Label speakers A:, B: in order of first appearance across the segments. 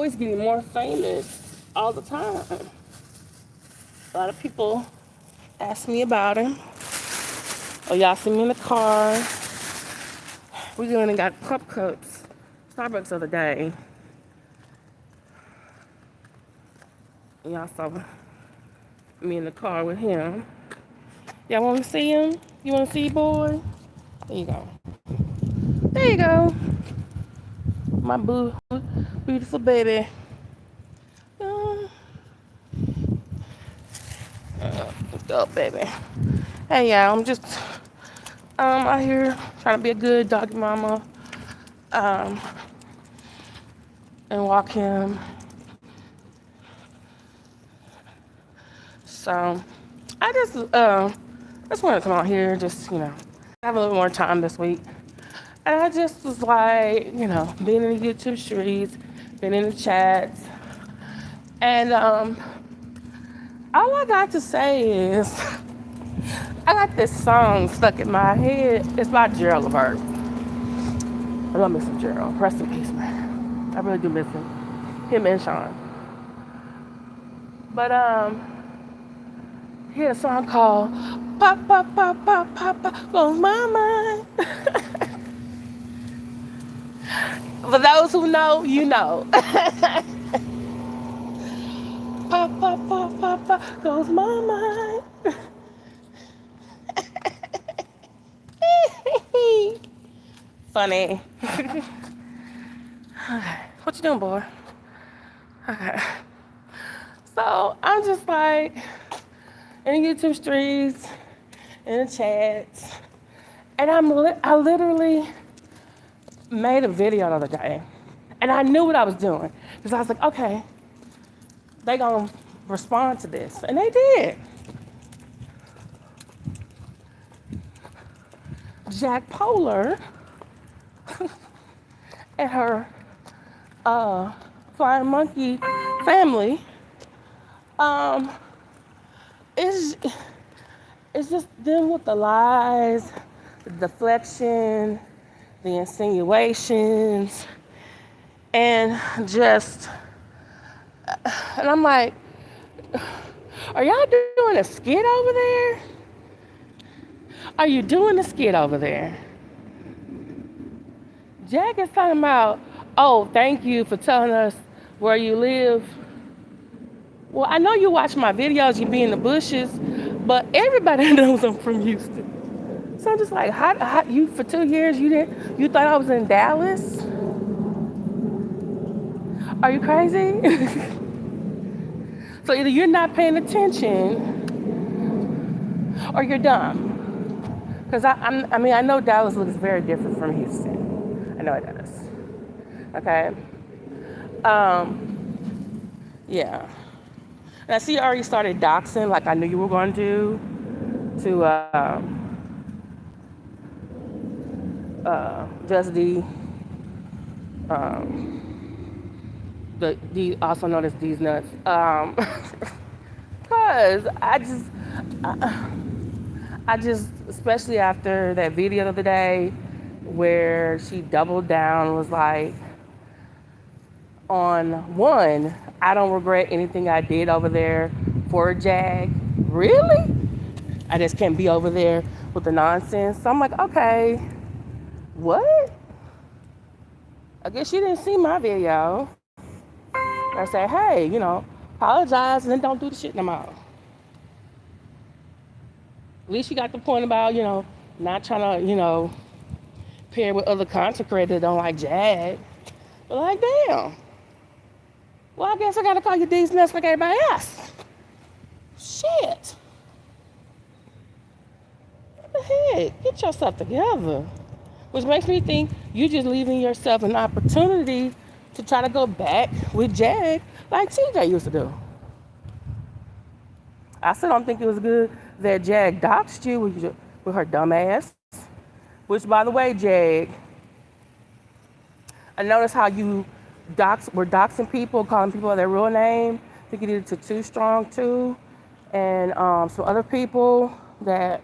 A: always getting more famous all the time. A lot of people ask me about him. Oh, y'all see me in the car. We went and got cups, Starbucks the other day. And y'all saw me in the car with him. Y'all want to see him? You want to see boy? There you go. There you go. My beautiful baby. What's up, baby? Hey, y'all. I'm just out here trying to be a good doggy mama. And walk him. So I just wanted to come out here, just have a little more time this week. And I just was like, being in the YouTube streets, been in the chats, and all I got to say is I got this song stuck in my head. It's by Gerald Levert. I love me some Gerald. Rest in peace, man. I really do miss him and Sean. But he had a song called Pop, Pop, Pop, Pop, Pop, Pop, Goes My Mind. For those who know, you know. Pop, pop, pop, pop, pop, goes my mind. Funny. Okay. What you doing, boy? Okay. So I'm just like in the YouTube streets, in the chats, and I literally made a video the other day, and I knew what I was doing because I was like, okay, they gonna respond to this, and they did. Jack Polar and her flying monkey family is just them with the lies, the deflection, the insinuations, and I'm like, are y'all doing a skit over there? Are you doing a skit over there? Jack is talking about, oh, thank you for telling us where you live. Well, I know you watch my videos, you be in the bushes, but everybody knows I'm from Houston. So I'm just like, how you for 2 years you thought I was in Dallas? Are you crazy? So either you're not paying attention or you're dumb. Because I know Dallas looks very different from Houston. I know it does. Okay. Yeah. And I see you already started doxing like I knew you were going to just the also known as these nuts. Cause I just, especially after that video the other day where she doubled down, was like, on one, I don't regret anything I did over there for Jag. Really? I just can't be over there with the nonsense. So I'm like, okay, what? I guess you didn't see my video. I say, hey, apologize and then don't do the shit no more. At least you got the point about, not trying to, pair with other content creators that don't like Jag. But like, damn. Well, I guess I gotta call you these nuts like everybody else. Shit. What the heck? Get yourself together. Which makes me think you just leaving yourself an opportunity to try to go back with Jag like TJ used to do. I still don't think it was good that Jag doxed you with her dumb ass. Which, by the way, Jag, I noticed how you were doxing people, calling people their real name. I think you did it to Too Strong too, and some other people that,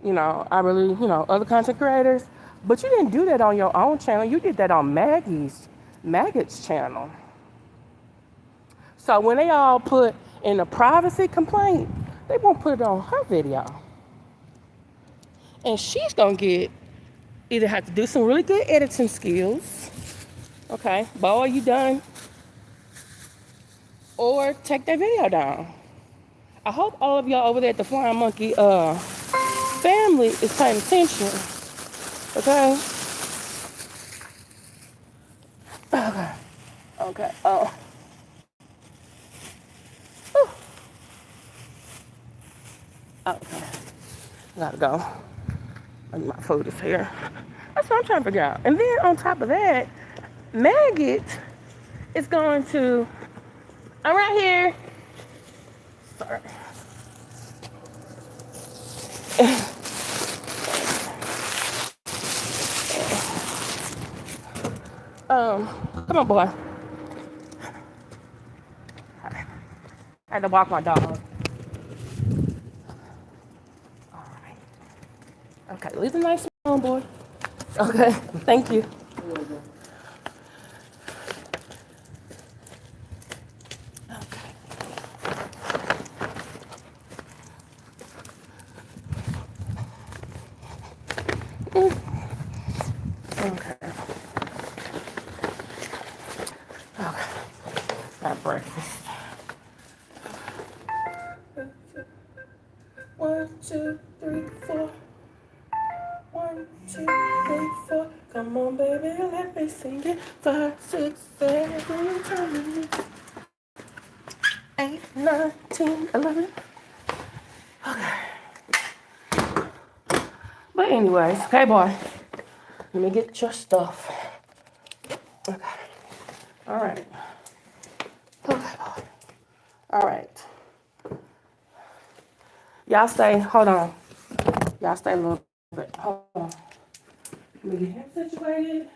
A: I really, other content creators. But you didn't do that on your own channel. You did that on Maggie's channel. So when they all put in a privacy complaint, they won't put it on her video. And she's gonna get either have to do some really good editing skills, okay, boy, you done, or take that video down. I hope all of y'all over there at the Flying Monkey family is paying attention, okay? Okay, okay, okay, gotta go. My food is here. That's what I'm trying to figure out. And then on top of that, Maggot is going to, I'm right here. Sorry. Come on, boy. I had to walk my dog. All right. Okay, leave the nice on, boy. Okay, thank you. Okay. Got breakfast. 1, 2, 3, 4. 1, 2, 3, 4. Come on, baby, let me sing it. 5, 6, 7, 8, 9, 10, 11. Okay. But anyways, okay, boy. Let me get your stuff. Okay. All right. Okay, boy. All right. Y'all stay. Hold on. Y'all stay a little bit. Hold on. Let me get him situated.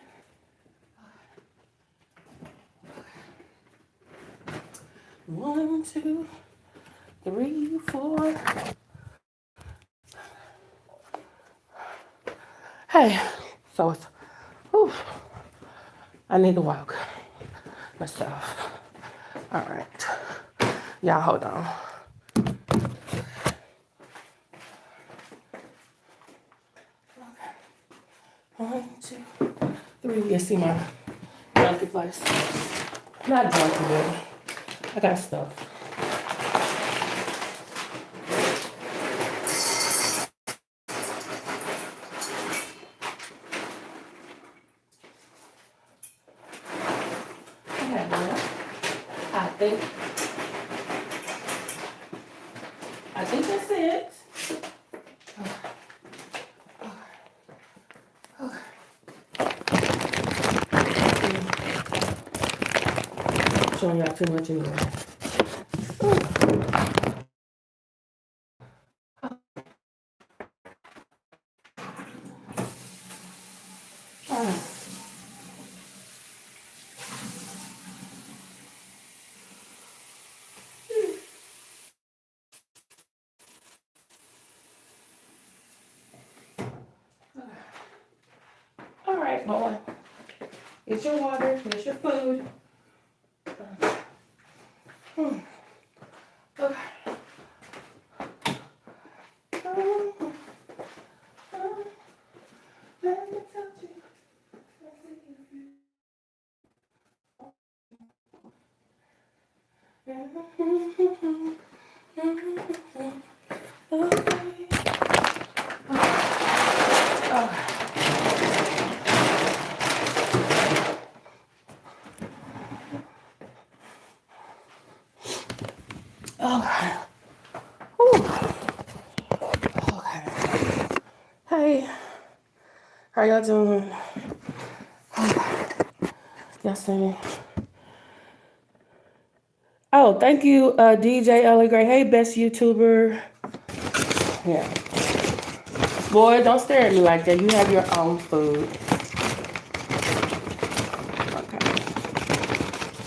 A: 1, 2, 3, 4. Hey, so it's, whew, I need to walk myself. All right. Y'all hold on. Okay. 1, 2, 3. You see my junkie place? Not junkie, but I got stuff. I think that's it. I'm showing y'all too much anyway. All right, boy. Get your water, get your food. Okay. Let me touch you. Okay. Okay. Hey, how y'all doing? Y'all saying? Oh, thank you, DJ Ellie Gray. Hey, best YouTuber. Yeah. Boy, don't stare at me like that. You have your own food. Okay.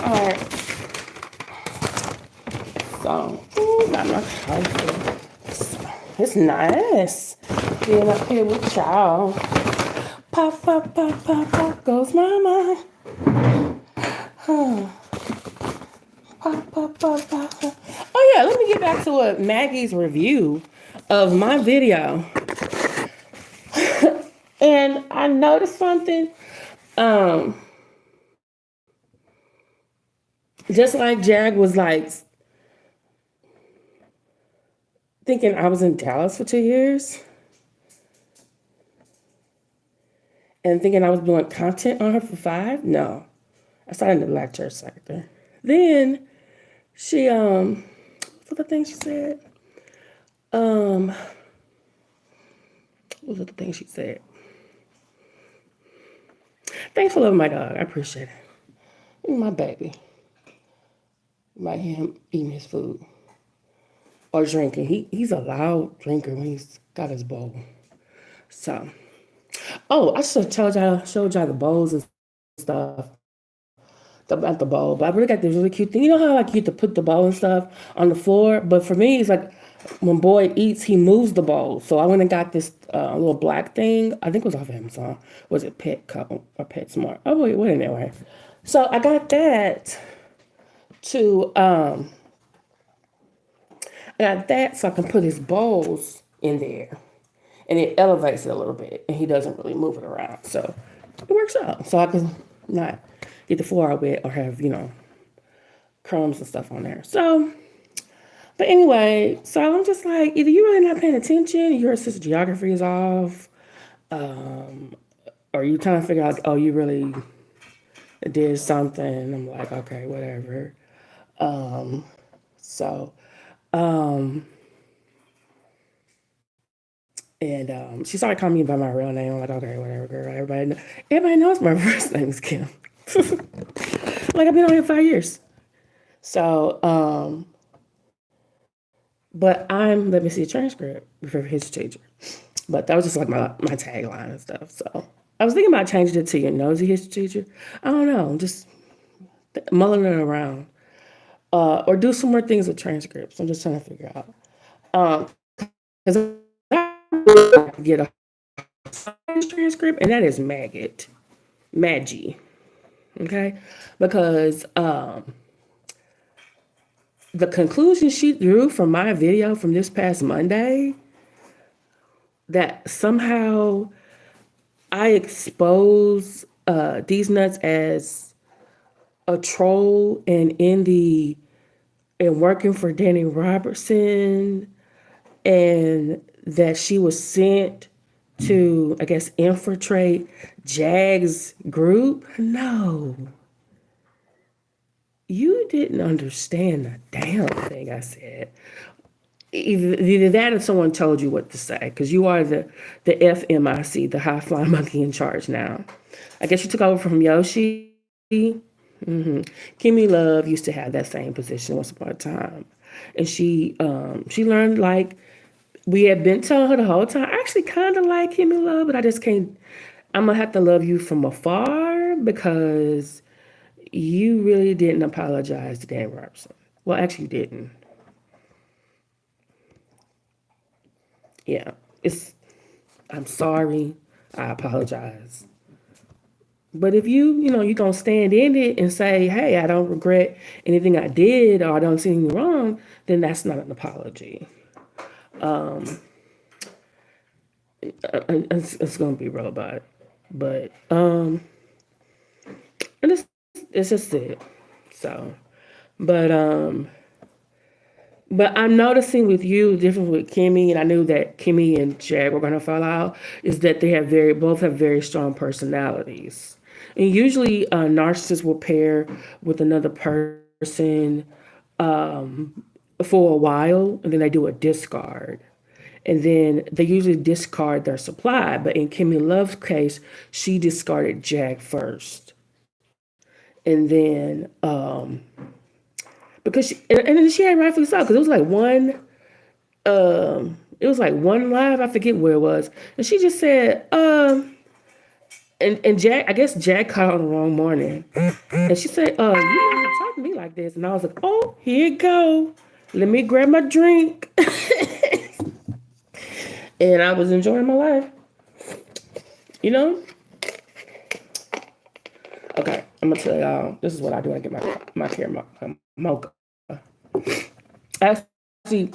A: All right. So, got my coffee. It's nice being up here with y'all. Pop, pop, pop, pop, pop goes my mind. Huh. Oh yeah, let me get back to what Maggie's review of my video. And I noticed something. Um, just like Jag was like thinking I was in Dallas for 2 years and thinking I was doing content on her for 5. No, I started in the black church sector. Then she what the thing she said? What was the thing she said? Thanks for loving my dog. I appreciate it. My baby. You might hear him eating his food or drinking. He's a loud drinker when he's got his bowl. So, oh, I should have showed y'all the bowls and stuff about the bowl. But I really got this really cute thing. You know how like you get to put the bowl and stuff on the floor? But for me, it's like when Boyd eats, he moves the bowl. So I went and got this little black thing. I think it was off of Amazon. Was it Petco or PetSmart? Oh wait, anyway. So I got that to I got that so I can put his bowls in there. And it elevates it a little bit. And he doesn't really move it around. So it works out. So I can not get the floor wet or have, crumbs and stuff on there. So, but anyway, so I'm just like, either you're really not paying attention, your sense of geography is off, or you trying to figure out, oh, you really did something. And I'm like, okay, whatever. So, and she started calling me by my real name. I'm like, okay, whatever, girl. Everybody knows my first name is Kim. Like I've been on here 5 years. So, but let me see a transcript for his teacher. But that was just like my tagline and stuff. So I was thinking about changing it to your nosy history teacher. I don't know, just mulling it around. Or do some more things with transcripts. I'm just trying to figure out. Because I get a transcript, and that is Maggie. Okay? Because the conclusion she drew from my video from this past Monday, that somehow I expose these nuts as a troll and working for Danny Robertson, and that she was sent to, I guess, infiltrate Jag's group. No. You didn't understand the damn thing I said. Either that or someone told you what to say, because you are the FMIC, the high flying monkey in charge now. I guess you took over from Yoshi. Kimmy Love used to have that same position once upon a time. And she learned, like, we had been telling her the whole time. I actually kind of like Kimmy Love, but I just can't. I'm going to have to love you from afar because you really didn't apologize to Dan Robertson. Well, actually, you didn't. Yeah, I'm sorry. I apologize. But if you don't stand in it and say, hey, I don't regret anything I did or I don't see anything wrong, then that's not an apology. It's going to be real about it. But, and it's just it. So, but I'm noticing with you, the difference with Kimmy, and I knew that Kimmy and Jag were going to fall out, is that they both have very strong personalities. And usually narcissists will pair with another person for a while, and then they do a discard. And then they usually discard their supply. But in Kimmy Love's case, she discarded Jag first. And then, because and then she had rightfully so, because it was like one live, I forget where it was. And she just said, and Jag, I guess Jag caught on the wrong morning. And she said, you don't have to talk to me like this. And I was like, oh, here you go. Let me grab my drink. And I was enjoying my life. Okay, I'm gonna tell y'all, this is what I do when I get my camera. mocha. Actually,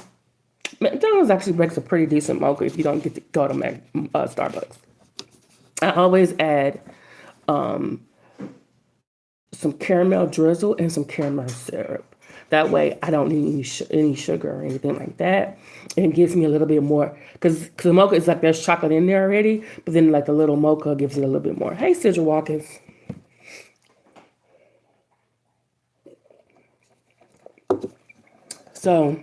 A: McDonald's actually makes a pretty decent mocha if you don't get to go to Starbucks. I always add some caramel drizzle and some caramel syrup. That way, I don't need any sugar or anything like that. And it gives me a little bit more, because the mocha is like there's chocolate in there already, but then like the little mocha gives it a little bit more. Hey, Sidra Watkins. So,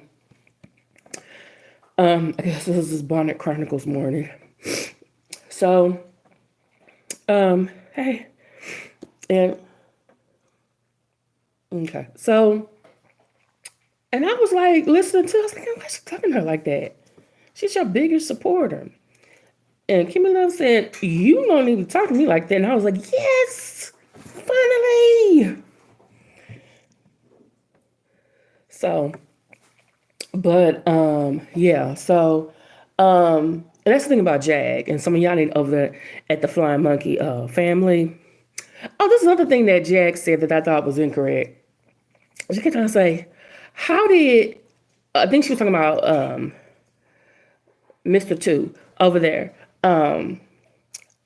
A: I guess this is Bonnet Chronicles morning. So, hey, and okay, so, and I was like listening to, I was like, why is she talking to her like that? She's your biggest supporter. And Kimmy Love said, you don't even talk to me like that. And I was like, yes, finally. So, but yeah, so and that's the thing about Jag, and some of y'all need over there at the Flying Monkey family. Oh, this is another thing that Jag said that I thought was incorrect. She kept trying to say, how did I think she was talking about Mr. Two over there,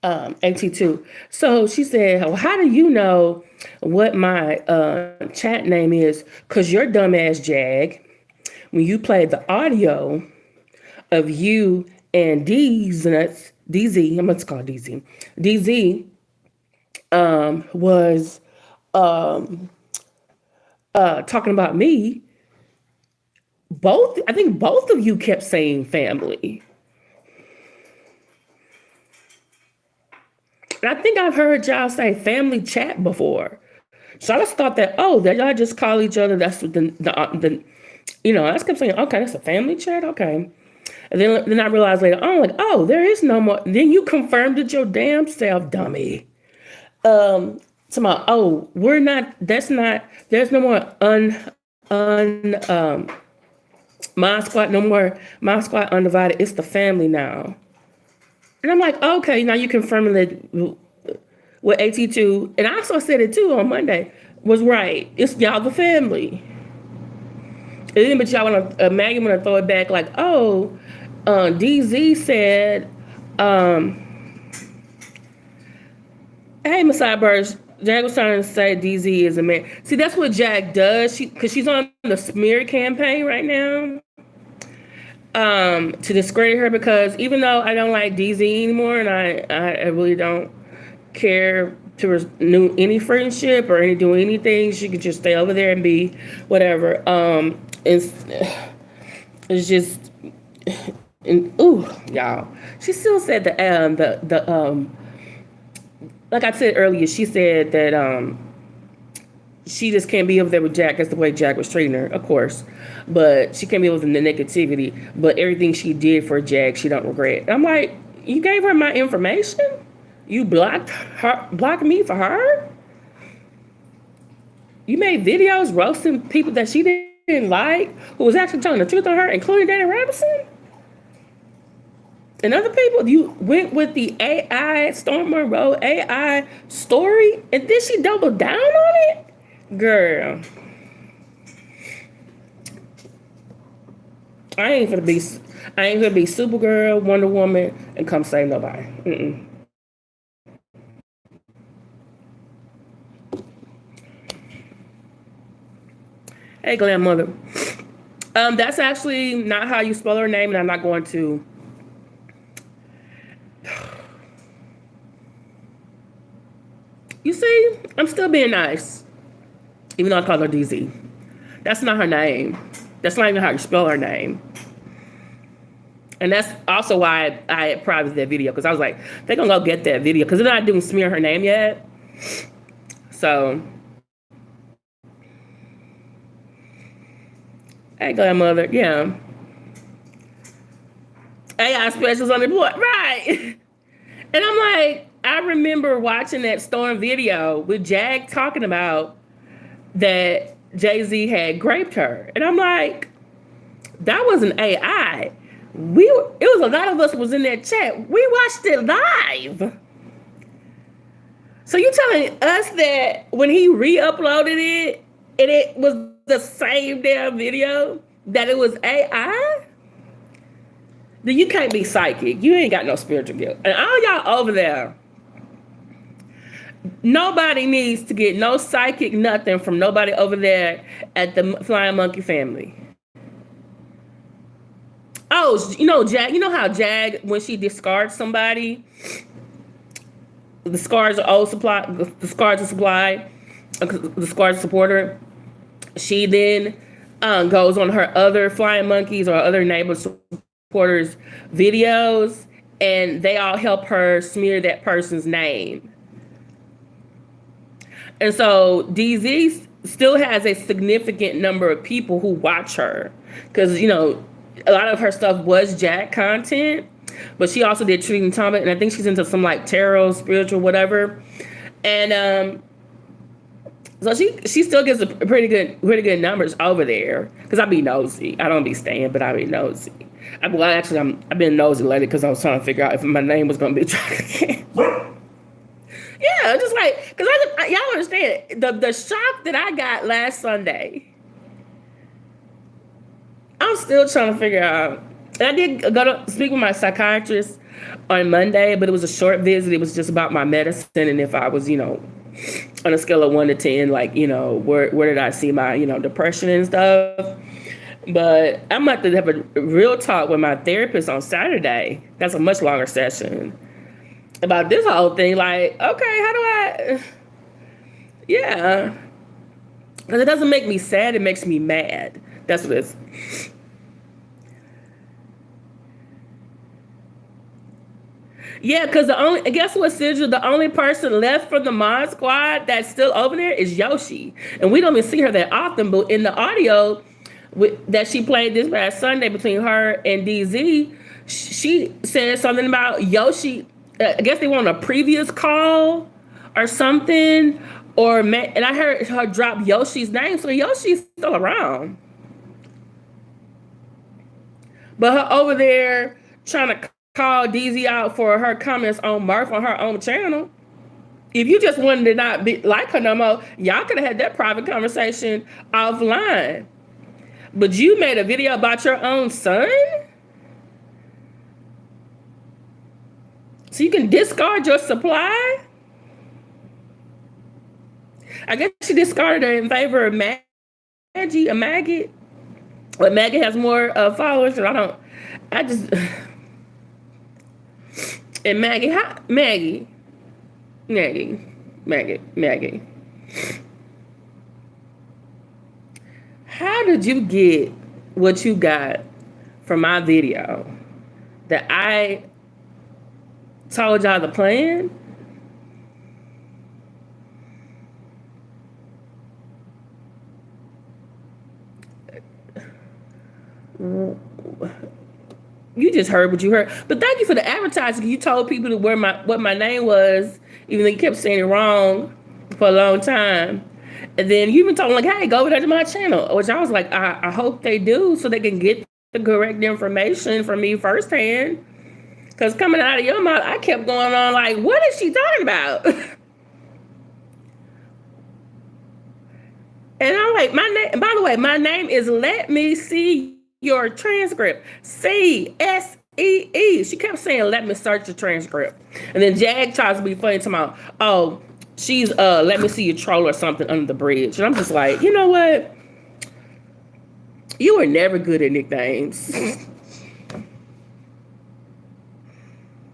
A: AT2. So she said, well, how do you know what my chat name is? Because your dumbass Jag, when you played the audio of you and DZ, I'm going to call it DZ. DZ was talking about me. I think both of you kept saying family. And I think I've heard y'all say family chat before. So I just thought that, that y'all just call each other. That's what the I just kept saying, okay, that's a family chat. Okay. And then I realized later on, like, there is no more. Then you confirmed it your damn self, dummy. We're not, there's no more my squad, no more my squad undivided. It's the family now. And I'm like, okay, now you confirming that what AT2, and I also said it too on Monday, was right. It's y'all the family. And then, but y'all want to, Maggie want to throw it back like, DZ said, hey, Messiah Burst, Jag was trying to say DZ is a man. See, that's what Jag does. Because she's on the smear campaign right now. To discredit her, because even though I don't like DZ anymore, and I really don't care to renew any friendship or do anything, she could just stay over there and be whatever. It's just, y'all. She still said that like I said earlier, she said that she just can't be over there with Jack. That's the way Jack was treating her, of course. But she can't be over the negativity. But everything she did for Jack, she don't regret. And I'm like, you gave her my information? You blocked me for her? You made videos roasting people that she didn't like, who was actually telling the truth on her, including Danny Robinson? And other people, you went with the AI, Storm Monroe AI story, and then she doubled down on it? Girl. I ain't gonna be Supergirl, Wonder Woman, and come save nobody. Hey, Glam Mother. That's actually not how you spell her name, and I'm not going to. You see, I'm still being nice, even though I call her DZ. That's not her name. That's not even how you spell her name. And that's also why I privated that video, because I was like, they're going to go get that video, because they're not doing smear her name yet. So, hey, grandmother, yeah. AI specials on the board, right? And I'm like, I remember watching that Storm video with Jag talking about that Jay-Z had raped her. And I'm like, that wasn't AI. It was a lot of us was in that chat. We watched it live. So you telling us that when he re-uploaded it, and it was the same damn video, that it was AI, then you can't be psychic. You ain't got no spiritual gift. And all y'all over there, nobody needs to get no psychic nothing from nobody over there at the Flying Monkey family. Oh, Jag, you know how Jag, when she discards somebody, the scars are old supply, the scars are supply, the scars support her. She then goes on her other Flying Monkeys or other neighbor supporters videos, and they all help her smear that person's name. And so DZ still has a significant number of people who watch her, because a lot of her stuff was Jack content, but she also did Treating Thomas, and I think she's into some like tarot, spiritual, whatever. And so she still gets a pretty good numbers over there, because I be nosy. I don't be staying, but I be nosy. I've been nosy lately because I was trying to figure out if my name was gonna be tracked again. Yeah, just like, because y'all understand the shock that I got last Sunday. I'm still trying to figure out. And I did go to speak with my psychiatrist on Monday, but it was a short visit. It was just about my medicine and if I was, on a scale of 1 to 10, like, where did I see my, depression and stuff. But I'm about to have a real talk with my therapist on Saturday. That's a much longer session about this whole thing. Like, okay, how do I? Yeah, because it doesn't make me sad. It makes me mad. That's what it is. Yeah, because guess what, Sidra? The only person left from the Mod Squad that's still over there is Yoshi, and we don't even see her that often. But in the audio that she played this past Sunday between her and DZ, she said something about Yoshi. I guess they were on a previous call or something, and I heard her drop Yoshi's name, so Yoshi's still around. But her over there trying to call DZ out for her comments on Murph on her own channel. If you just wanted to not be like her no more, y'all could have had that private conversation offline. But you made a video about your own son? So you can discard your supply? I guess she discarded her in favor of Maggie. But Maggie has more followers, and and Maggie. How did you get what you got from my video that I told y'all the plan? You just heard what you heard. But thank you for the advertising. You told people what my name was, even though you kept saying it wrong for a long time. And then you even told them, like, hey, go over there to my channel. Which I was like, I hope they do, so they can get the correct information from me firsthand. Because coming out of your mouth, I kept going on like, what is she talking about? And I'm like, my name, by the way, my name is Let Me See Your Transcript. CSEE. She kept saying, let me search the transcript. And then Jag tries to be funny to my, oh, she's let me see you troll or something under the bridge. And I'm just like, you know what? You were never good at nicknames.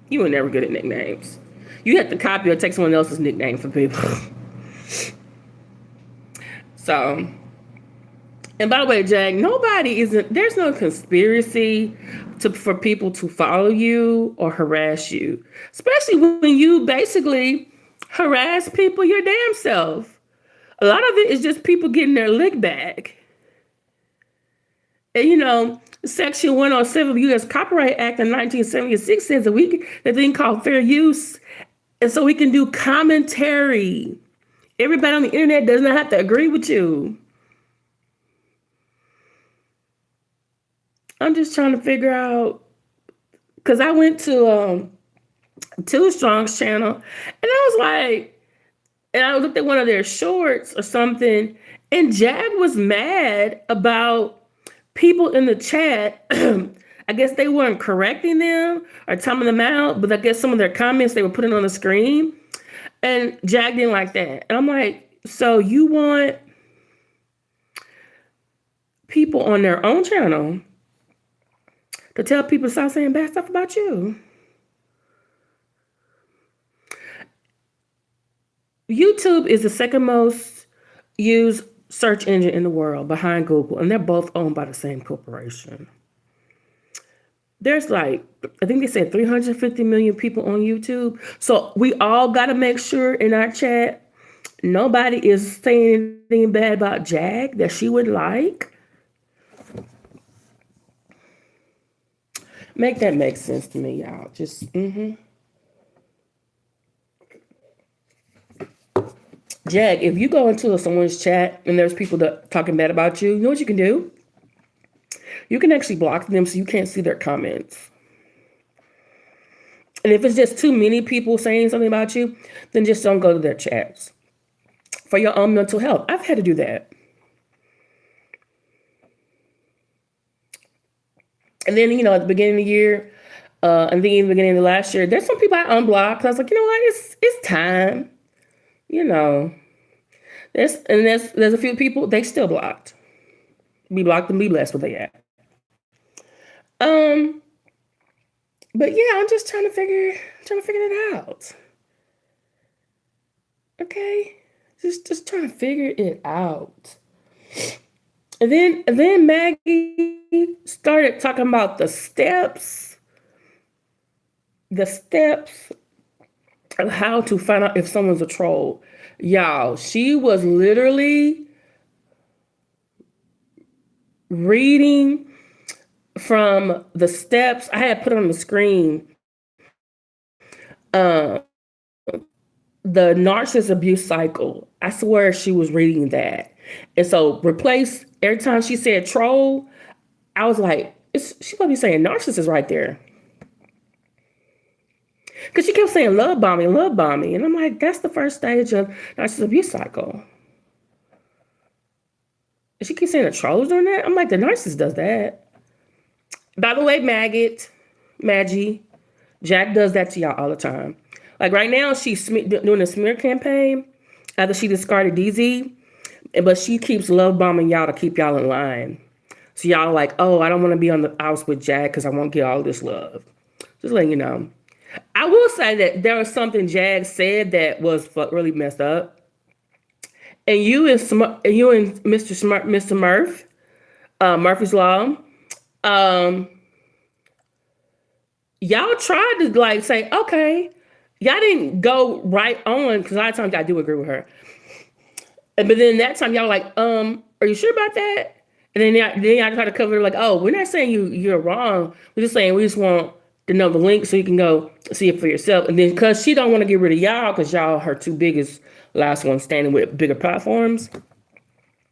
A: You were never good at nicknames. You had to copy or take someone else's nickname for people. So, and by the way, Jag, there's no conspiracy for people to follow you or harass you, especially when you basically harass people your damn self. A lot of it is just people getting their lick back. And Section 107 of the U.S. Copyright Act in 1976 says that that thing called fair use, and so we can do commentary. Everybody on the internet does not have to agree with you. I'm just trying to figure out, because I went to Too Strong's channel, and I was like, and I looked at one of their shorts or something, And Jag was mad about people in the chat. I guess they weren't correcting them or timing them out, but I guess some of their comments they were putting on the screen. And Jag didn't like that. And I'm like, so you want people on their own channel to tell people to stop saying bad stuff about you? YouTube is the second most used search engine in the world behind Google, and they're both owned by the same corporation. There's like, I think they said 350 million people on YouTube. So we all got to make sure in our chat, nobody is saying anything bad about Jag that she would like. Make that make sense to me, y'all. Just, Jag, if you go into someone's chat and there's people that talking bad about you, you know what you can do? You can actually block them so you can't see their comments. And if it's just too many people saying something about you, then just don't go to their chats. For your own mental health. I've had to do that. And then, at the beginning of the year, and then in the beginning of last year, there's some people I unblocked. I was like, you know what? It's time. There's a few people they still blocked. Be blocked and be blessed where they at. But yeah, I'm just trying to figure it out. Okay, just trying to figure it out. And then Maggie started talking about the steps of how to find out if someone's a troll. Y'all, she was literally reading from the steps. I had put on the screen the narcissist abuse cycle. I swear she was reading that. And so replace every time she said troll, I was like, she might be saying narcissist right there. Because she kept saying love bombing. And I'm like, that's the first stage of narcissist abuse cycle. And she keeps saying the troll's doing that. I'm like, the narcissist does that. By the way, Maggie, Jack does that to y'all all the time. Like right now, she's doing a smear campaign after she discarded DZ, but she keeps love bombing y'all to keep y'all in line. So y'all are like, oh, I don't want to be on the house with Jack because I won't get all this love. Just letting you know. I will say that there was something Jag said that was really messed up. And you and Mr. Murph, Murphy's Law, y'all tried to like say, okay, y'all didn't go right on because a lot of times I do agree with her. But then that time y'all like, are you sure about that? And then y'all try to cover it like, oh, we're not saying you're wrong. We're just saying we just want to know the link so you can go see it for yourself. And then because she don't want to get rid of y'all because y'all her two biggest last ones standing with bigger platforms.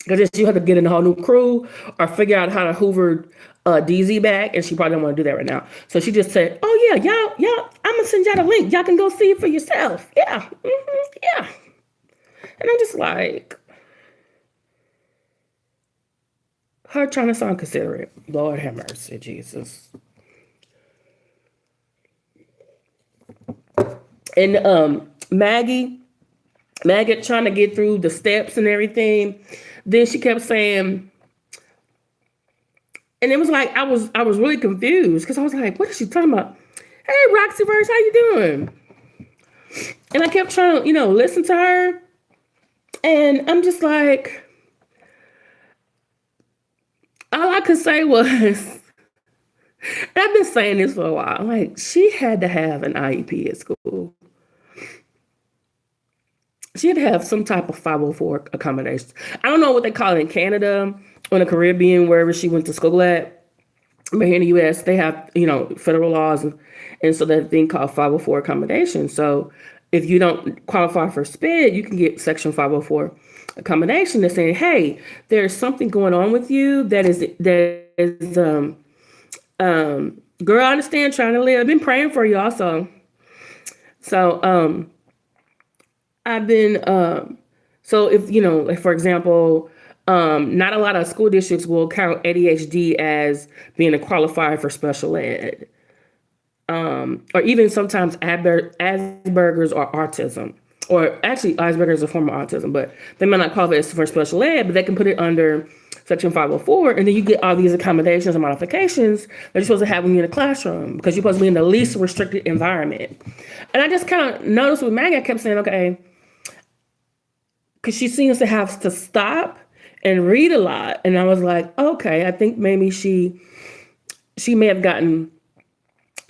A: Because you have to get in a whole new crew or figure out how to hoover DZ back, and she probably don't want to do that right now. So she just said, "Oh yeah, y'all, I'm gonna send y'all the link. Y'all can go see it for yourself." Yeah, yeah. And I'm just like, her trying to sound considerate. Lord have mercy, Jesus. And Maggie trying to get through the steps and everything. Then she kept saying, and it was like I was really confused because I was like, what is she talking about? Hey, Roxyverse, how you doing? And I kept trying to, listen to her. And I'm just like, all I could say was, and I've been saying this for a while, like, she had to have an IEP at school. She had to have some type of 504 accommodation. I don't know what they call it in Canada or in the Caribbean, wherever she went to school at. But here in the U.S., they have, federal laws. And so that thing called 504 accommodation. So if you don't qualify for SPID, you can get Section 504 accommodation that's saying, hey, there's something going on with you that is girl, I understand trying to live. I've been praying for you also. So, I've been, so if, like for example, Not a lot of school districts will count ADHD as being a qualifier for special ed, or even sometimes Asperger's or autism. Or actually, Asperger's is a form of autism, but they might not qualify it for special ed, but they can put it under Section 504, and then you get all these accommodations and modifications that you're supposed to have when you're in the classroom because you're supposed to be in the least restricted environment. And I just kind of noticed with Maggie, I kept saying, okay, because she seems to have to stop and read a lot. And I was like, okay, I think maybe she may have gotten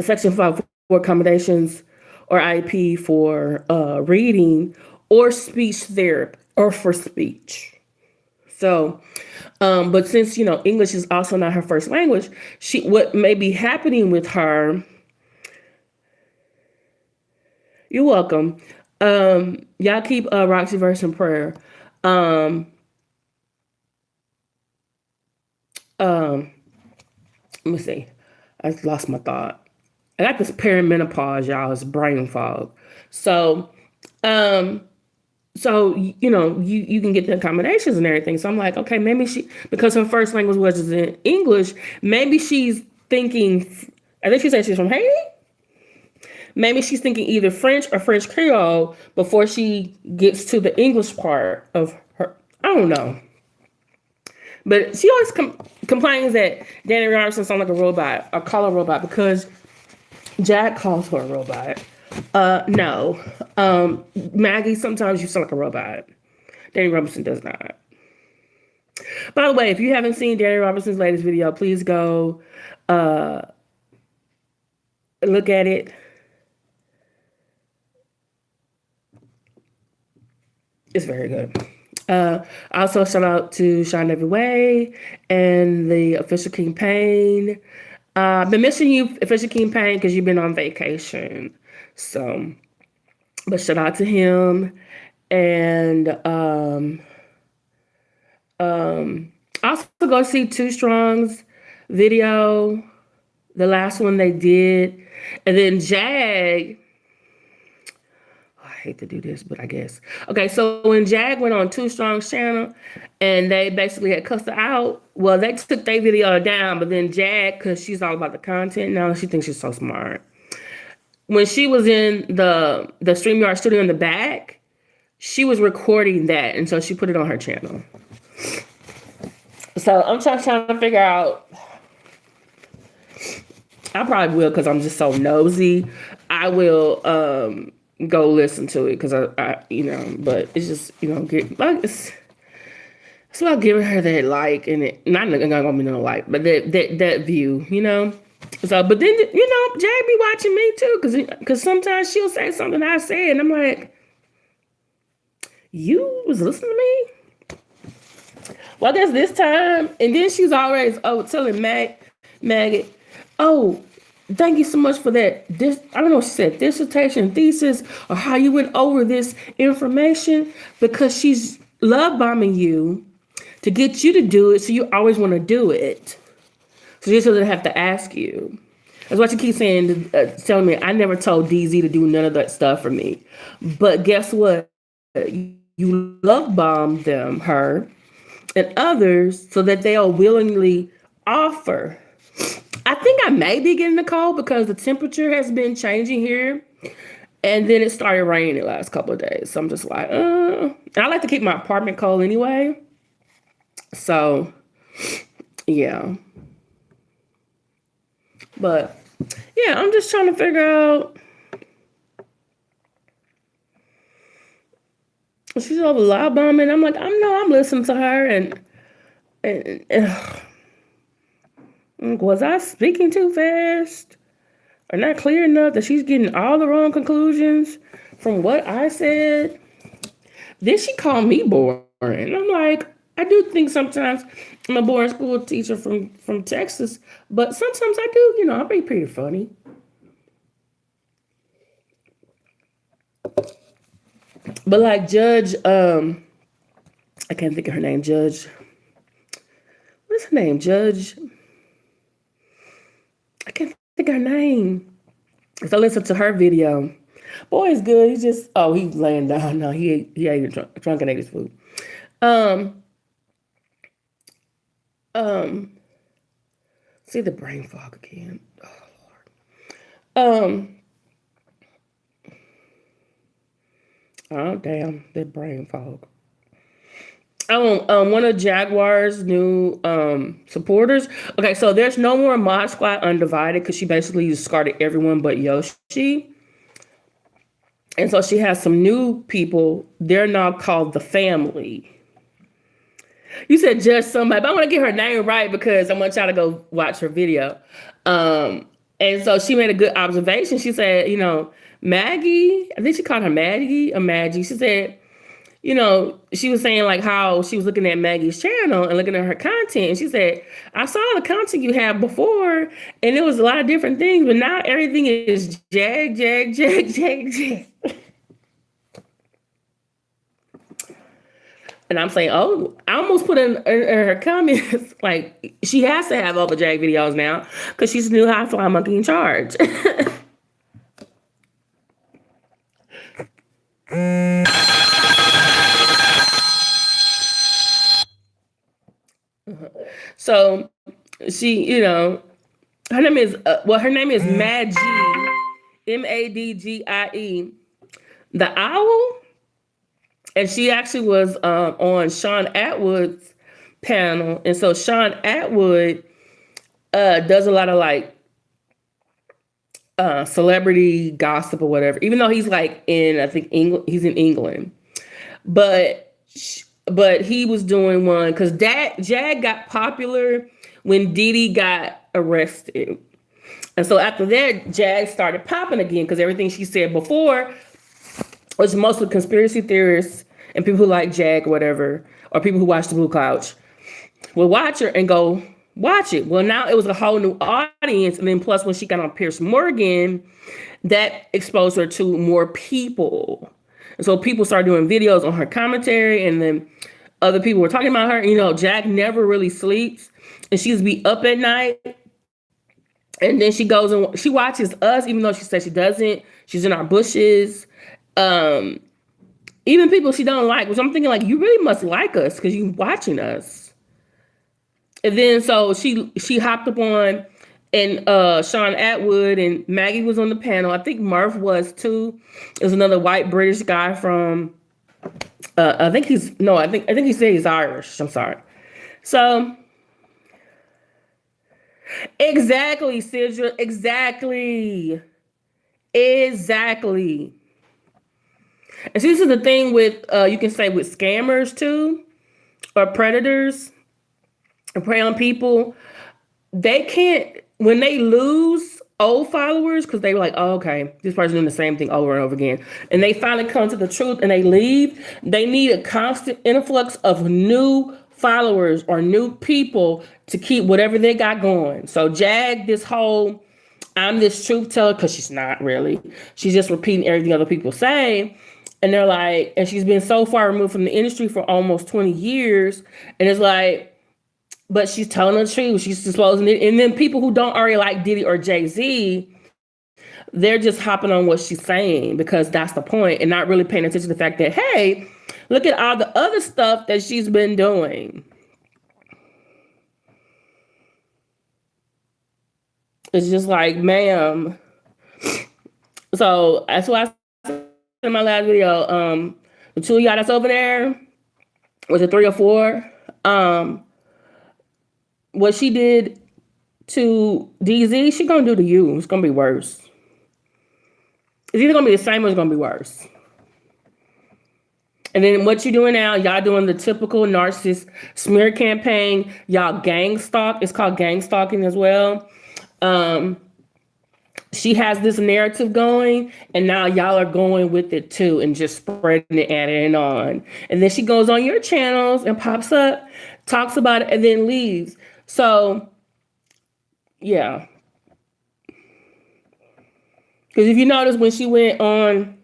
A: Section 504 accommodations or IEP for reading or speech therapy or for speech. So, but since, English is also not her first language, what may be happening with her, you're welcome. Y'all keep Roxy verse in prayer. Let me see. I lost my thought. I got this perimenopause, y'all. It's brain fog. So, you can get the accommodations and everything. So I'm like, okay, maybe because her first language was in English, maybe she's thinking, I think she said she's from Haiti. Maybe she's thinking either French or French Creole before she gets to the English part of her. I don't know. But she always complains that Danny Robertson sounds like a robot, or call her a robot, because Jack calls her a robot. No. Maggie, sometimes you sound like a robot. Danny Robertson does not. By the way, if you haven't seen Danny Robertson's latest video, please go look at it. It's very good. Also, shout out to Shine Every Way and the Official King Payne. I've been missing you, Official King Payne, because you've been on vacation. So, but shout out to him. And also go see Too Strong's video, the last one they did. And then Jag, I hate to do this, but I guess. Okay, so when Jag went on Too Strong's channel and they basically had cussed her out, well, they took their video down, but then Jag, because she's all about the content now, she thinks she's so smart. When she was in the StreamYard studio in the back, she was recording that, and so she put it on her channel. So I'm trying to figure out. I probably will, because I'm just so nosy. I will go listen to it, because I but it's just, it's about giving her that like, and it not gonna be no like, but that view, So, but then Jag be watching me too, because sometimes she'll say something I say, and I'm like, you was listening to me? Well, I guess this time, and then she's always telling Maggie, oh, thank you so much for that. I don't know what she said, dissertation, thesis, or how you went over this information, because she's love bombing you to get you to do it, so you always want to do it. So she doesn't have to ask you. That's why she keeps saying, telling me, I never told DZ to do none of that stuff for me. But guess what? You love bomb her and others so that they'll willingly offer. I think I may be getting a cold because the temperature has been changing here. And then it started raining the last couple of days. So I'm just like, And I like to keep my apartment cold anyway. So, yeah. But, yeah, I'm just trying to figure out. She's over loud bombing. I'm like, I'm listening to her. And was I speaking too fast? Or not clear enough that she's getting all the wrong conclusions from what I said? Then she called me boring. I'm like, I do think sometimes I'm a boring school teacher from Texas, but sometimes I do, I'll be pretty funny. But like Judge, I can't think of her name, Judge. What's her name, Judge? I can't think of her name. So I listened to her video. Boy, it's good. He's just, he's laying down. No, he ate drunk and ate his food. Um, see the brain fog again. Oh Lord. Oh damn, the brain fog. One of Jaguar's new supporters. Okay, so there's no more Mod Squad Undivided because she basically discarded everyone but Yoshi. And so she has some new people. They're now called the Family. You said just somebody, but I want to get her name right because I want y'all to go watch her video. And so she made a good observation. She said, Maggie, I think she called her Maggie or Maggie. She said, she was saying like how she was looking at Maggie's channel and looking at her content. And she said, I saw the content you had before and it was a lot of different things, but now everything is jag, jag, jag, jag, jag. And I'm saying, oh, I almost put in her comments, like, she has to have all the Jag videos now because she's the new high fly monkey in charge. So she, her name is, Madgie, Madgie, the owl. And she actually was on Sean Atwood's panel. And so Sean Atwood does a lot of like celebrity gossip or whatever, even though he's like I think England, he's in England. But he was doing one because Jag got popular when Diddy got arrested. And so after that, Jag started popping again because everything she said before was mostly conspiracy theorists and people who like Jag or whatever, or people who watch the Blue Couch, will watch her and go watch it. Well, now it was a whole new audience. And then plus when she got on Piers Morgan, that exposed her to more people. And so people started doing videos on her commentary, and then other people were talking about her. Jag never really sleeps, and she's be up at night. And then she goes and she watches us, even though she says she doesn't. She's in our bushes. Even people she don't like, which I'm thinking like, you really must like us because you're watching us. And then so she hopped up on, and Sean Atwood and Maggie was on the panel. I think Murph was too. There's another white British guy from I think he said he's Irish. I'm sorry. So exactly, Sidra, exactly. And see, this is the thing with, you can say with scammers too, or predators, and prey on people. They can't, when they lose old followers, because they were like, oh, okay, this person doing the same thing over and over again, and they finally come to the truth and they leave, they need a constant influx of new followers or new people to keep whatever they got going. So Jag, this whole, I'm this truth teller, because she's not really. She's just repeating everything other people say. And they're like, and she's been so far removed from the industry for almost 20 years. And it's like, but she's telling the truth. She's disclosing it. And then people who don't already like Diddy or Jay-Z, they're just hopping on what she's saying because that's the point, and not really paying attention to the fact that, hey, look at all the other stuff that she's been doing. It's just like, ma'am. So that's why I said in my last video, the two of y'all that's over there, was it 3 or 4? What she did to DZ, she gonna do to you. It's gonna be worse. It's either gonna be the same or it's gonna be worse. And then what you doing now, y'all doing the typical narcissist smear campaign. Y'all gang stalk. It's called gang stalking as well. She has this narrative going, and now y'all are going with it too and just spreading it, adding it on. And then she goes on your channels and pops up, talks about it, and then leaves. So, yeah. Because if you notice, when she went on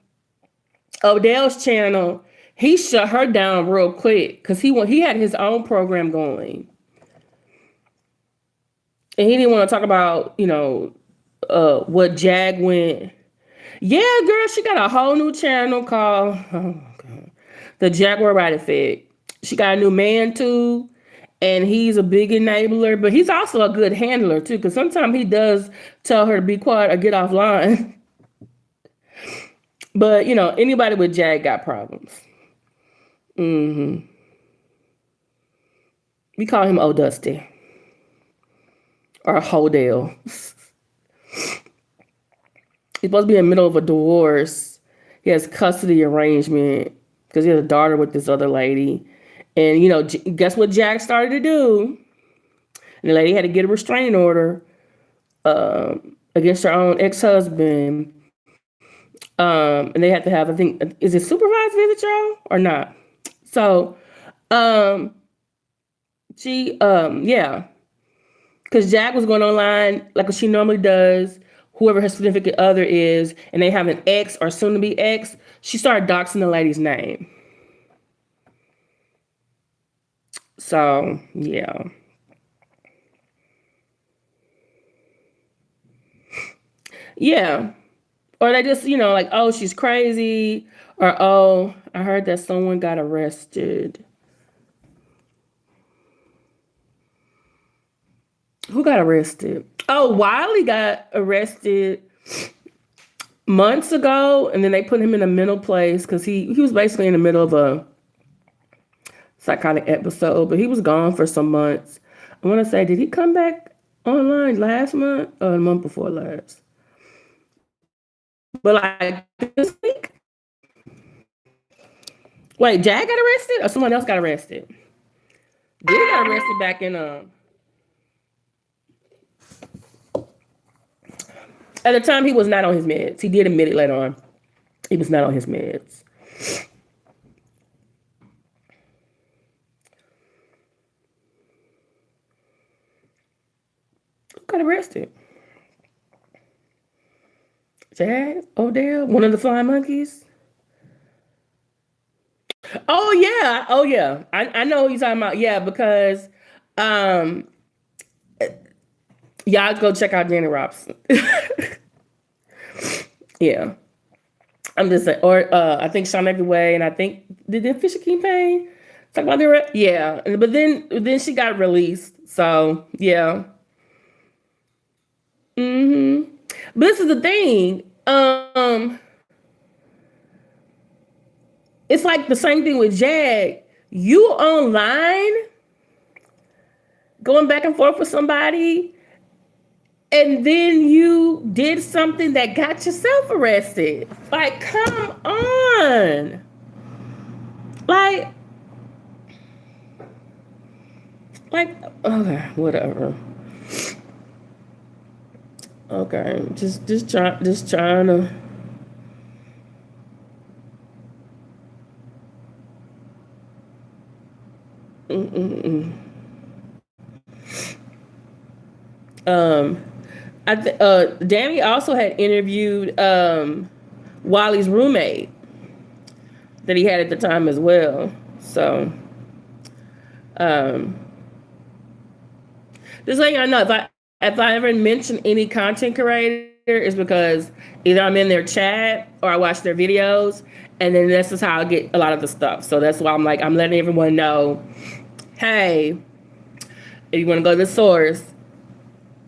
A: Odell's channel, he shut her down real quick because he had his own program going. And he didn't want to talk about, what Jag went. Yeah, girl, she got a whole new channel called The Jaguar Ride Effect. She got a new man too. and he's a big enabler, but he's also a good handler too, because sometimes he does tell her to be quiet or get offline. But anybody with Jag got problems. We call him Old Dusty or Hodell. He's supposed to be in the middle of a divorce. He has custody arrangement because he has a daughter with this other lady. And, guess what Jack started to do? And the lady had to get a restraining order against her own ex-husband. And they had to have, I think, is it supervised visit, y'all, or not? So, yeah. Because Jack was going online like she normally does, whoever her significant other is, and they have an ex or soon to be ex, she started doxing the lady's name. So, yeah. Yeah. Or they just, like, oh, she's crazy. Or, oh, I heard that someone got arrested. Who got arrested? Oh, Wiley got arrested months ago, and then they put him in a mental place because he was basically in the middle of a psychotic episode, but he was gone for some months. I want to say, did he come back online last month or the month before last? But like this week? Wait, Jack got arrested or someone else got arrested? Diddy got arrested back in at the time he was not on his meds. He did admit it later on. He was not on his meds. Who got arrested? Jazz? Odell? One of the flying monkeys? Oh yeah. Oh yeah. I know what you're talking about. Yeah, because y'all go check out Janet Robinson. Yeah. I'm just saying, or I think Sean Everyway, and I think did Fisher King Payne talk about the yeah, but then she got released, so yeah. But this is the thing, it's like the same thing with Jag. You online, going back and forth with somebody, and then you did something that got yourself arrested. Like, come on. Like, okay, whatever. Okay, just trying to. Um, Danny also had interviewed Wiley's roommate that he had at the time as well. So, just letting y'all know, if I ever mention any content creator, it's because either I'm in their chat or I watch their videos, and then this is how I get a lot of the stuff. So that's why I'm letting everyone know, hey, if you want to go to the source,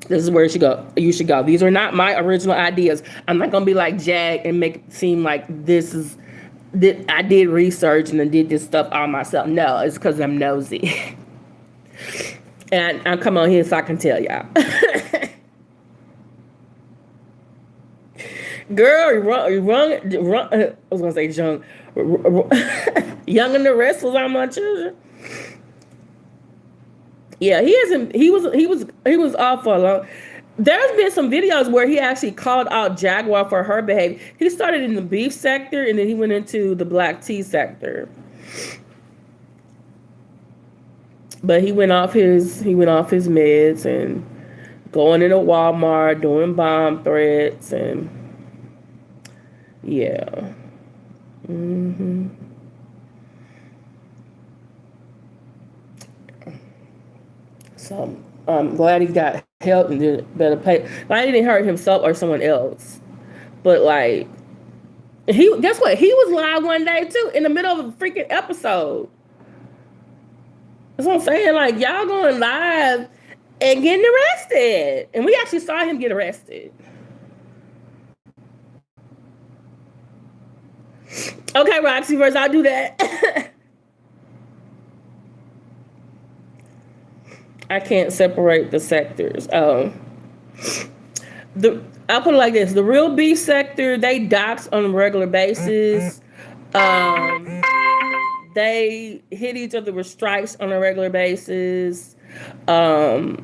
A: this is where you should go. These are not my original ideas. I'm not gonna be like Jag and make it seem like I did research and I did this stuff all myself. No, it's because I'm nosy. And I come on here so I can tell y'all. Girl, you run. I was gonna say young, young and the restless are my children. Yeah, he isn't. He was off for a long. There's been some videos where he actually called out Jaguar for her behavior. He started in the beef sector and then he went into the black tea sector. But he went off his meds and going into Walmart, doing bomb threats, and yeah. So I'm glad he got help and did better pay. Like, he didn't hurt himself or someone else. But like, guess what? He was live one day too in the middle of a freaking episode. That's what I'm saying. Like, y'all going live and getting arrested. And we actually saw him get arrested. Okay, Roxy, first I'll do that. I can't separate the sectors. I'll put it like this: the real B sector, they dox on a regular basis. They hit each other with strikes on a regular basis. The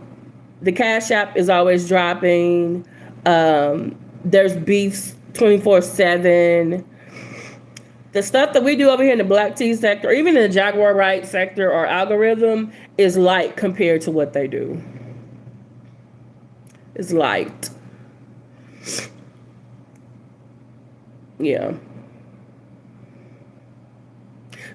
A: Cash App is always dropping. There's beefs 24/7. The stuff that we do over here in the black tea sector, or even in the Jaguar Right sector or algorithm, is light compared to what they do. It's light. Yeah.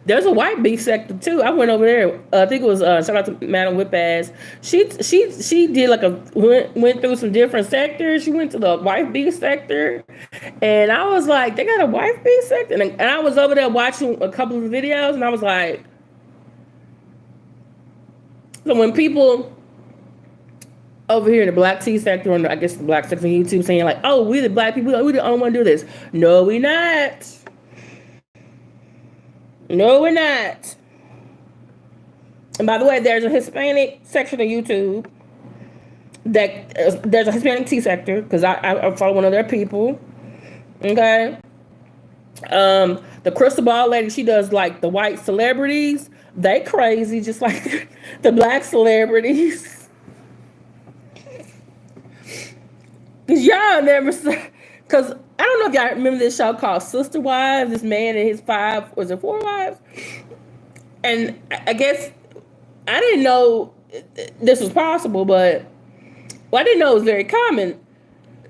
A: There's a white beef sector too. I went over there. I think it was shout out to Madam Whipass. She did like went through some different sectors. She went to the white beef sector, and I was like, they got a white beef sector, and I was over there watching a couple of videos, and I was like, so when people over here in the black tea sector, and I guess the black sector on YouTube, saying like, oh, we the black people, we the only one to do this. No, we not. No, we're not. And by the way, there's a Hispanic section of YouTube that there's a Hispanic tea sector because I follow one of their people. Okay. The crystal ball lady, she does like the white celebrities. They crazy, just like the black celebrities. Cause y'all never, cause I don't know if y'all remember this show called Sister Wives. This man and his 4 wives, and I guess I didn't know this was possible, but I didn't know it was very common.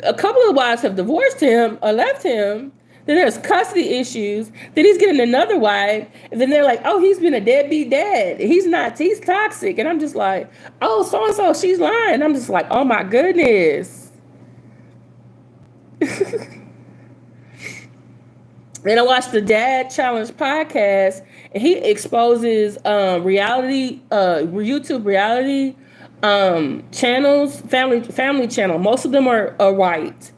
A: A couple of wives have divorced him or left him. Then there's custody issues. Then he's getting another wife, and then they're like, "Oh, he's been a deadbeat dad. He's not. He's toxic." And I'm just like, "Oh, so and so, she's lying." I'm just like, "Oh my goodness." Then I watched the Dad Challenge podcast, and he exposes YouTube reality channels, family channel. Most of them are white,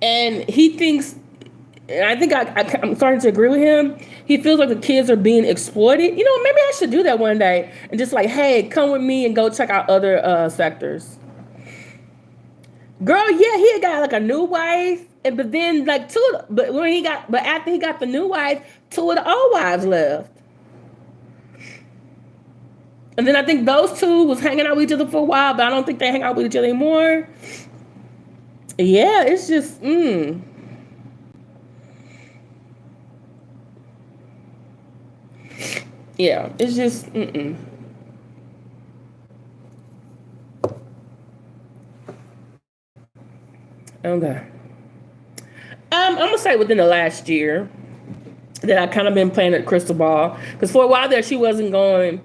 A: and he thinks, and I think I'm starting to agree with him. He feels like the kids are being exploited. You know, maybe I should do that one day and just like, hey, come with me and go check out other sectors. Girl, yeah, he had got like a new wife, but then like after he got the new wife, 2 of the old wives left. And then I think those 2 was hanging out with each other for a while, but I don't think they hang out with each other anymore. Yeah, it's just, Yeah, it's just, Okay. I'm gonna say within the last year that I kind of been playing at crystal ball, because for a while there she wasn't going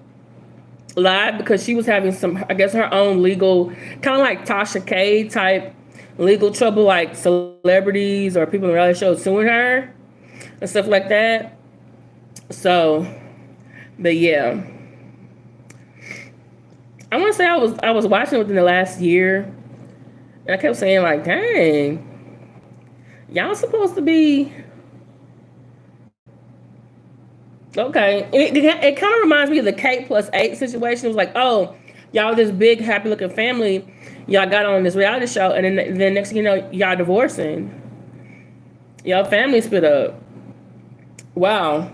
A: live because she was having some, I guess, her own legal, kind of like Tasha K type legal trouble, like celebrities or people in the reality shows suing her and stuff like that. So, but yeah, I want to say I was watching within the last year. And I kept saying, like, dang, y'all supposed to be okay. It kind of reminds me of the K+8 situation. It was like, oh, y'all this big, happy-looking family. Y'all got on this reality show, and then next thing you know, y'all divorcing. Y'all family split up. Wow.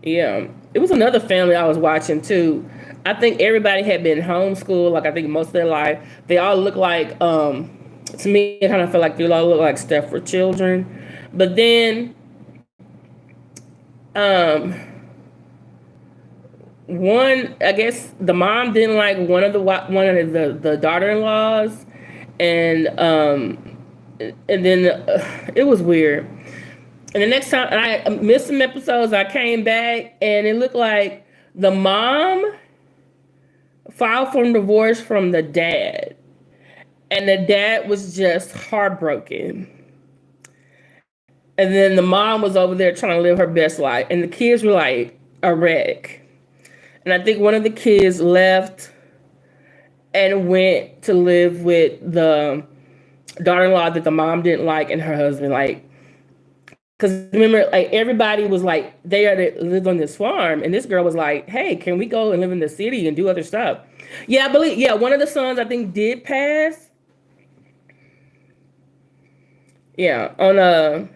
A: Yeah. It was another family I was watching, too. I think everybody had been homeschooled, like I think most of their life. They all look like, to me, it kind of felt like they all look like Stepford children. But then, one, I guess the mom didn't like one of the daughter-in-laws, and then it was weird. And the next time, and I missed some episodes, I came back, and it looked like the mom filed for divorce from the dad, and the dad was just heartbroken. And then the mom was over there trying to live her best life, and the kids were like a wreck. And I think one of the kids left and went to live with the daughter-in-law that the mom didn't like and her husband. Like, because remember, like everybody was like, they lived on this farm, and this girl was like, "Hey, can we go and live in the city and do other stuff?" Yeah, I believe. Yeah, one of the sons I think did pass. Yeah, on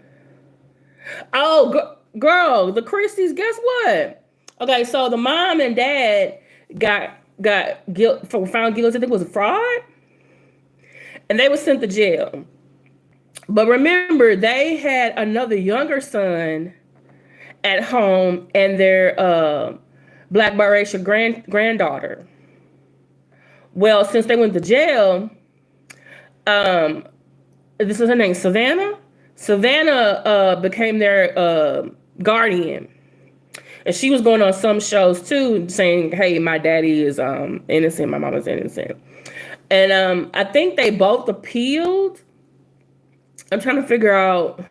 A: girl, the Christies. Guess what? Okay, so the mom and dad found guilty. I think it was a fraud, and they were sent to jail. But remember, they had another younger son at home and their black biracial granddaughter. Well, since they went to jail, um, this is her name, Savannah. Savannah became their guardian. And she was going on some shows too, saying, "Hey, my daddy is innocent, my mama's innocent." And I think they both appealed. I'm trying to figure out,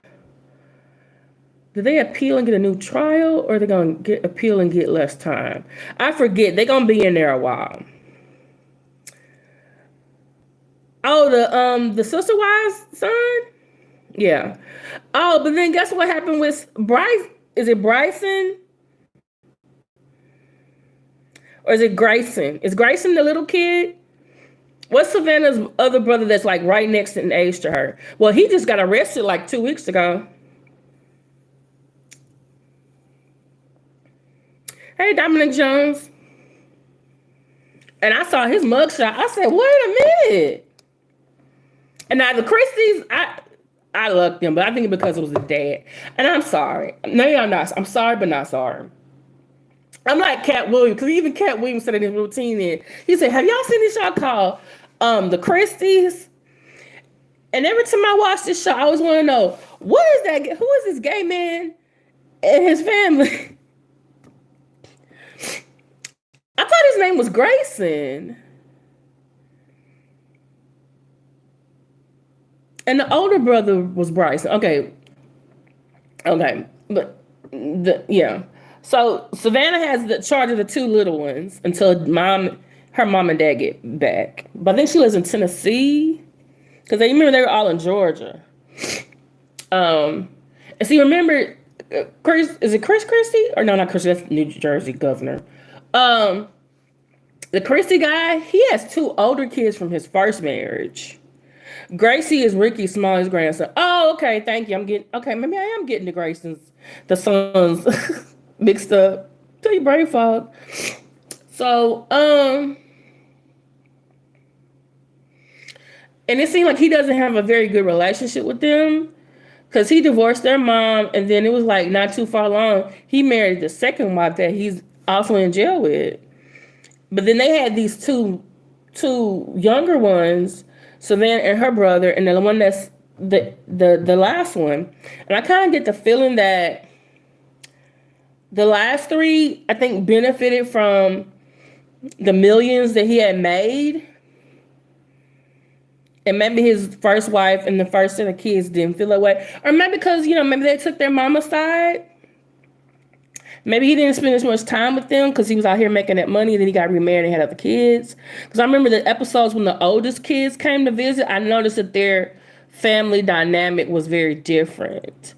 A: did they appeal and get a new trial, or are they gonna appeal and get less time? I forget. They're gonna be in there a while. Oh, the sister wives son? Yeah. Oh, but then guess what happened with Bryce? Is it Bryson? Or is it Grayson? Is Grayson the little kid? What's Savannah's other brother that's like right next in age to her? Well, he just got arrested like 2 weeks ago. Hey, Dominic Jones. And I saw his mugshot. I said, wait a minute. And now the Christies, I loved them, but I think because it was a dad. And I'm sorry. No, I'm not. I'm sorry, but not sorry. I'm like Cat Williams, because even Cat Williams said in his routine, he said, have y'all seen this show called The Christies? And every time I watch this show, I always want to know, what is that? Who is this gay man and his family? I thought his name was Grayson. And the older brother was Bryson. Okay. But yeah. So Savannah has the charge of the two little ones until her mom and dad get back. But I think she lives in Tennessee. Because they remember they were all in Georgia. And see, remember, is it Chris Christie? Or no, not Chris, that's New Jersey governor. The Christie guy, he has two older kids from his first marriage. Gracie is Ricky Smalley's grandson. Oh, okay, thank you. Maybe I am getting the sons mixed up. Tell you brain fog. So, and it seemed like he doesn't have a very good relationship with them, because he divorced their mom, and then it was like not too far along, he married the second wife that he's also in jail with. But then they had these two younger ones, Savannah and her brother, and the one that's the last one. And I kind of get the feeling that the last three, I think, benefited from the millions that he had made. And maybe his first wife and the first set of kids didn't feel that way. Or maybe because, maybe they took their mama's side. Maybe he didn't spend as much time with them because he was out here making that money, and then he got remarried and had other kids. Because I remember the episodes when the oldest kids came to visit, I noticed that their family dynamic was very different.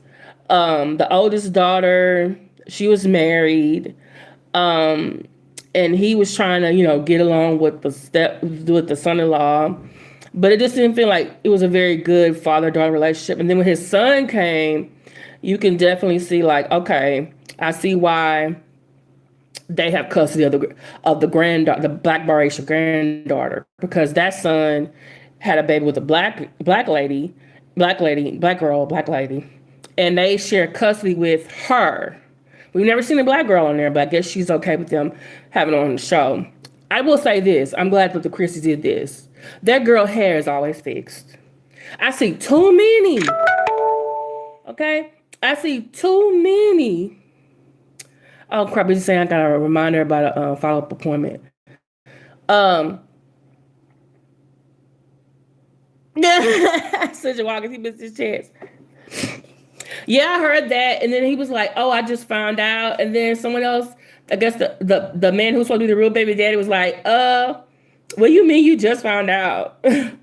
A: The oldest daughter, she was married, and he was trying to, get along with the son-in-law. But it just didn't feel like it was a very good father-daughter relationship. And then when his son came, you can definitely see like, okay, I see why they have custody of the granddaughter, the black biracial granddaughter, because that son had a baby with a black lady, and they share custody with her. We've never seen a black girl on there, but I guess she's okay with them having her on the show. I will say this: I'm glad that the Christies did this. That girl hair is always fixed. I see too many. Okay, I see too many. Oh crap! He's saying I gotta remind her about a follow-up appointment. Such a walker, he missed his chance. Yeah, I heard that, and then he was like, "Oh, I just found out," and then someone else I guess the man who's supposed to be the real baby daddy was like, what do you mean you just found out? And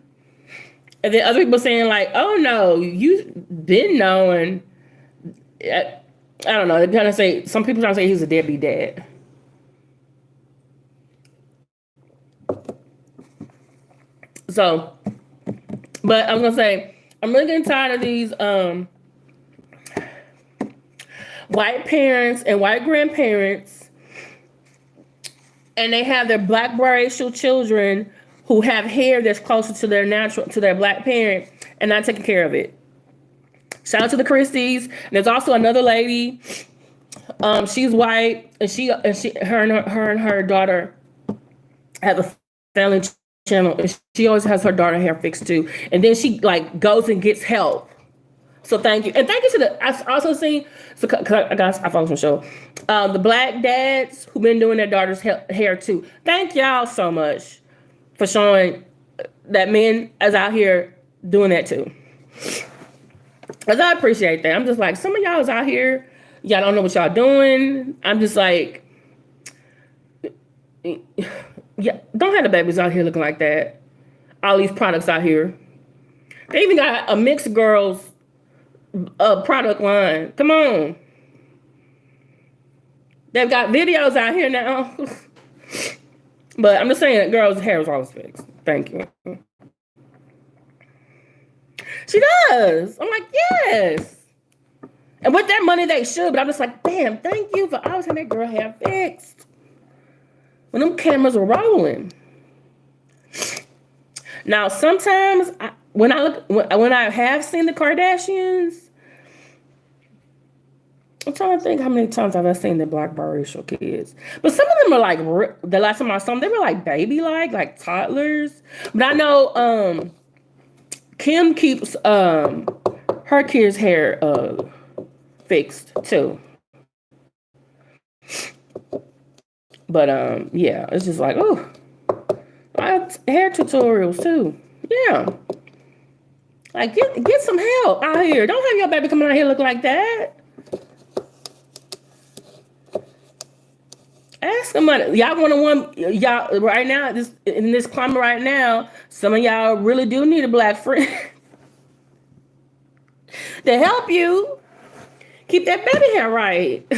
A: then other people saying like, oh no, you been knowing. I don't know. They're trying to say, some people trying to say he's a deadbeat dad. So, but I'm gonna say, I'm really getting tired of these white parents and white grandparents, and they have their black biracial children who have hair that's closer to their black parent and not taking care of it. Shout out to the Christies. And there's also another lady. She's white, and her and her daughter have a family channel, and she always has her daughter hair fixed too. And then she like goes and gets help. So thank you, and thank you to the. I also seen, so I follow some show, the black dads who've been doing their daughter's hair too. Thank y'all so much for showing that men is out here doing that too. Cause I appreciate that. I'm just like, some of y'all is out here, y'all don't know what y'all doing. I'm just like, yeah, don't have the babies out here looking like that. All these products out here. They even got a mixed girls product line. Come on. They've got videos out here now. But I'm just saying that girls' hair is always fixed. Thank you. She does. I'm like, yes. And with that money, they should. But I'm just like, damn, thank you for always having that girl hair fixed. When them cameras were rolling. Now, sometimes when I have seen the Kardashians, I'm trying to think how many times I've seen the black biracial kids. But some of them are like, the last time I saw them, they were like baby-like toddlers. But I know Kim keeps her kids' hair fixed too. But yeah, it's just like, oh, hair tutorials too. Yeah. Like get some help out here. Don't have your baby coming out here looking like that. Ask somebody. Y'all y'all right now, in this climate right now, some of y'all really do need a black friend to help you keep that baby hair right.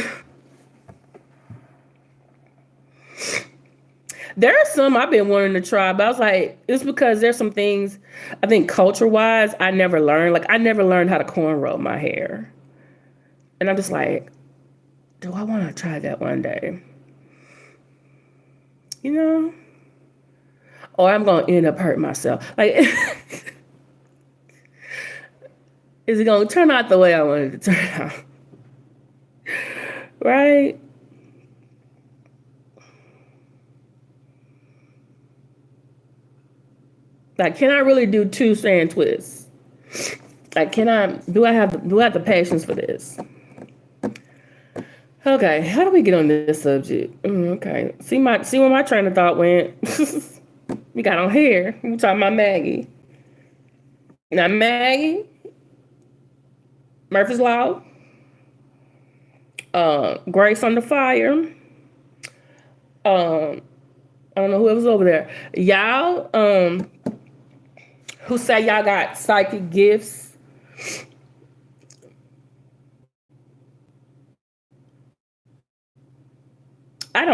A: There are some I've been wanting to try, but I was like, it's because there's some things I think culture-wise I never learned. Like I never learned how to cornrow my hair. And I'm just like, do I want to try that one day? You know? Or I'm going to end up hurting myself. Like, is it going to turn out the way I wanted it to turn out? Right? Like, can I really do 2 sand twists? Like, do I have the patience for this? Okay, how do we get on this subject? Okay, see where my train of thought went. We got on here. We talking about Maggie. Now Maggie, Murphy's Law, Grace Under Fire. I don't know who else was over there. Y'all, who say y'all got psychic gifts. I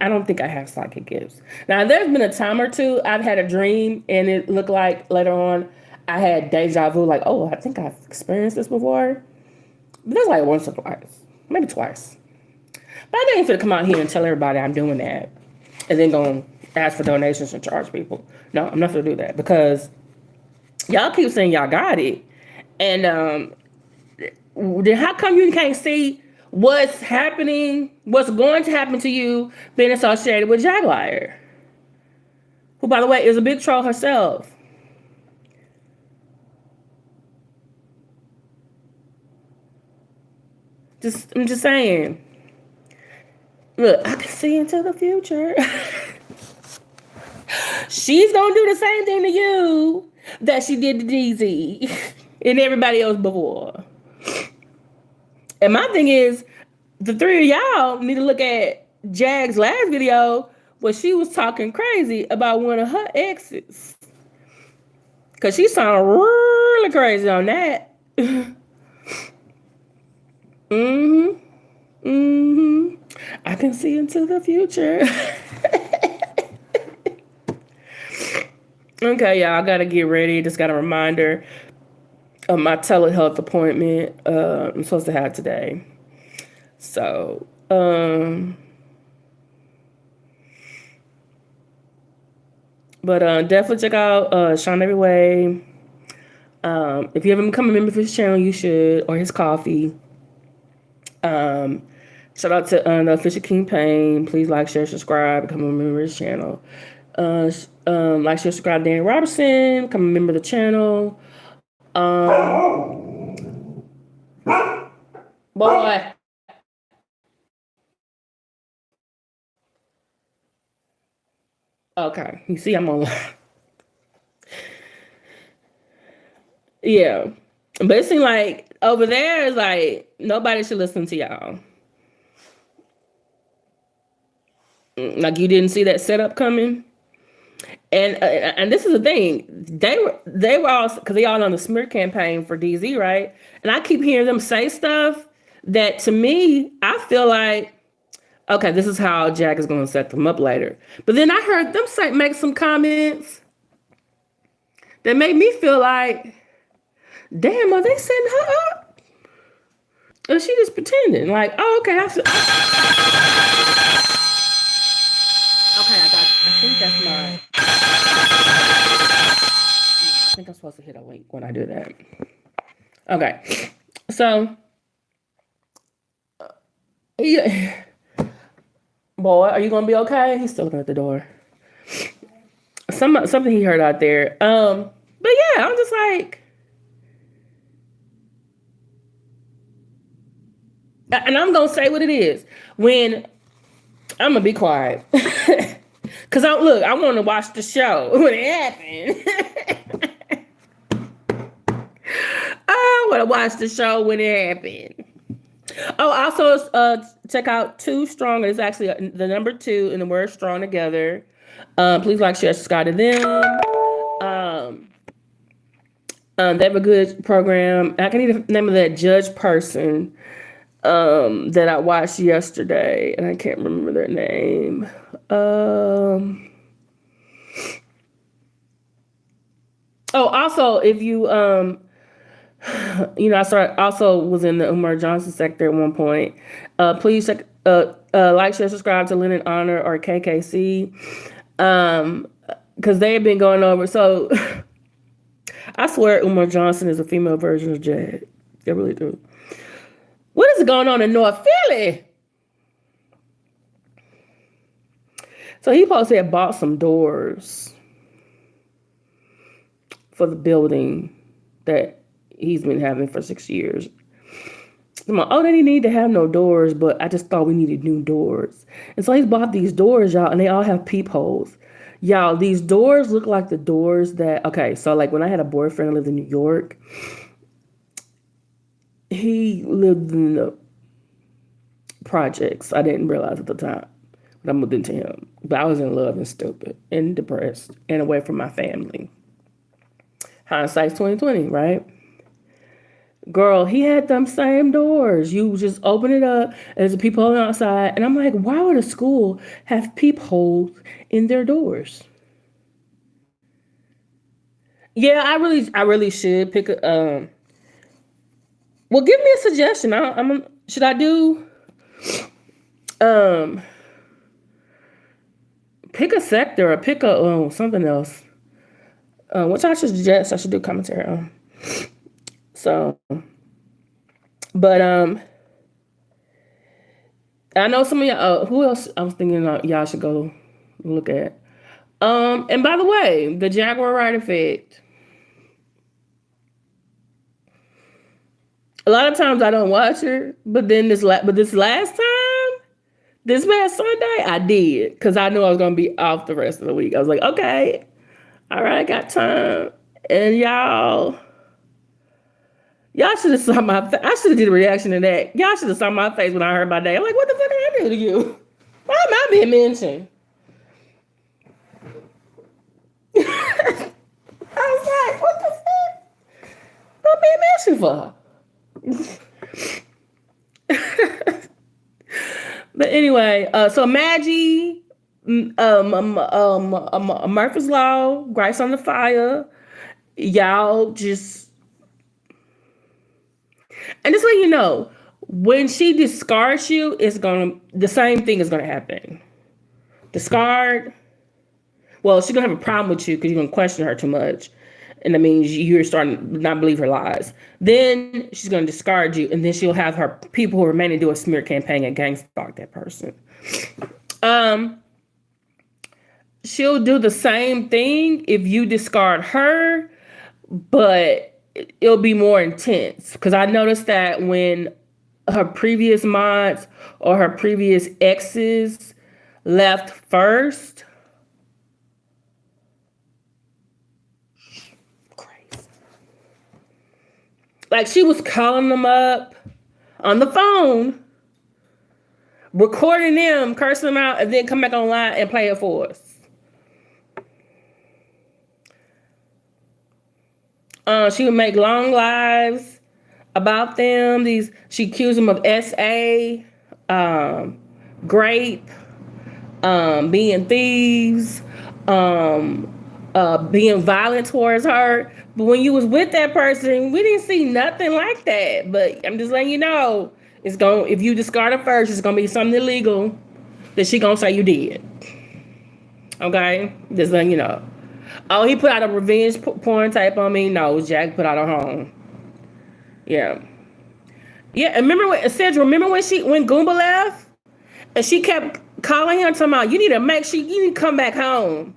A: don't think I have psychic gifts. Now, there's been a time or two I've had a dream and it looked like later on I had deja vu, like, oh, I think I've experienced this before. But that's like once or twice, maybe twice. But I didn't fit to come out here and tell everybody I'm doing that and then go and ask for donations and charge people. No, I'm not going to do that because y'all keep saying y'all got it. And then how come you can't see what's happening, what's going to happen to you being associated with Jaguar, who, by the way, is a big troll herself? I'm just saying. Look, I can see into the future. She's gonna do the same thing to you that she did to DZ and everybody else before. And my thing is, the 3 of y'all need to look at Jag's last video was she was talking crazy about one of her exes. Cause she sounded really crazy on that. Mm-hmm. Mm-hmm. I can see into the future. Okay, y'all, I gotta get ready. Just got a reminder of my telehealth appointment I'm supposed to have today. So, but definitely check out Sean Everyway. If you haven't become a member of his channel, you should, or his coffee. Shout out to the Official King Payne. Please like, share, subscribe, become a member of his channel. Like, share, subscribe, Danny Robertson, become a member of the channel. Boy. Okay, you see, I'm on. Yeah, but it seems like over there is like nobody should listen to y'all. Like you didn't see that setup coming. And this is the thing, they were all because they all on the smear campaign for DZ, right? And I keep hearing them say stuff that to me I feel like, okay, this is how Jack is going to set them up later. But then I heard them make some comments that made me feel like, damn, are they setting her up? Or she just pretending like, oh, okay, okay, I think that's mine. I think I'm supposed to hit a link when I do that. Okay, so yeah. Boy, are you gonna be okay? He's still looking at the door. Something he heard out there. But yeah, I'm just like, and I'm gonna say what it is. When I'm gonna be quiet, cause I want to watch the show when it happened. I want to watch the show when it happened. Oh, also check out Too Strong. It's actually the number 2 in the word strong together. Please like, share, subscribe to them. They have a good program. I can need the name of that judge person that I watched yesterday, and I can't remember their name. Also, if you I also was in the Umar Johnson sector at one point. Please check, like, share, subscribe to Lynn Honor or KKC, because they have been going over. So I swear Umar Johnson is a female version of Jag. They really do. What is going on in North Philly? So he supposed to have bought some doors for the building that he's been having for 6 years. I'm like, oh, they didn't need to have no doors, but I just thought we needed new doors. And so he's bought these doors, y'all, and they all have peepholes. Y'all, these doors look like the doors that, okay, so like when I had a boyfriend who lived in New York, he lived in the projects. I didn't realize at the time, but I moved into him. But I was in love and stupid and depressed and away from my family. Hindsight's 2020, right? Girl, he had them same doors. You just open it up, and there's a peephole outside. And I'm like, why would a school have peepholes in their doors? Yeah, I really should pick a. Well, give me a suggestion. Should I do? Pick a sector or pick a something else. Which I should suggest I should do commentary on. So, but I know some of y'all. Who else I was thinking y'all should go look at. And by the way, the Jaguar Ride Effect. A lot of times I don't watch her, but then this last time, this past Sunday, I did because I knew I was gonna be off the rest of the week. I was like, okay, all right, I got time, and y'all should have saw my. I should have did a reaction to that. Y'all should have saw my face when I heard my name. I'm like, what the fuck did I do to you? Why am I being mentioned? I was like, what the fuck? What being mentioned for? But anyway, so Maggie, Murphy's Law, Grace on the Fire, y'all just, and just let you know, when she discards you, the same thing is gonna happen. Discard. Well, she's gonna have a problem with you because you're gonna question her too much, and that means you're starting to not believe her lies. Then she's gonna discard you, and then she'll have her people who remain and do a smear campaign and gang stalk that person. She'll do the same thing if you discard her, but it'll be more intense. Because I noticed that when her previous mods or her previous exes left first, crazy. Like she was calling them up on the phone, recording them, cursing them out, and then come back online and play it for us. She would make long lives about them. She accused them of SA, grape, being thieves, being violent towards her. But when you was with that person, we didn't see nothing like that. But I'm just letting you know, if you discard her first, it's gonna be something illegal that she gonna say you did. Okay, just letting you know. Oh, he put out a revenge porn tape on me. No, Jack put out a home. Yeah. Yeah, and remember when Goomba left? And she kept calling him, talking about, you need to come back home.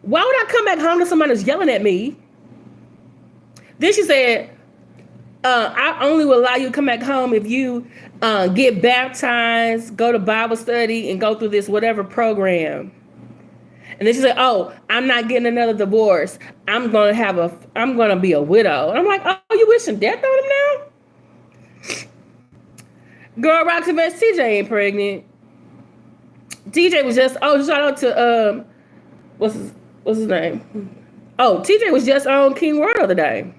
A: Why would I come back home to somebody that's yelling at me? Then she said, I only will allow you to come back home if you get baptized, go to Bible study, and go through this whatever program. And then she said, oh, I'm not getting another divorce. I'm going to be a widow. And I'm like, oh, you wishing death on him now? Girl, Roxy Vest, TJ ain't pregnant. TJ was just, shout out to, what's his name? Oh, TJ was just on King World the other day.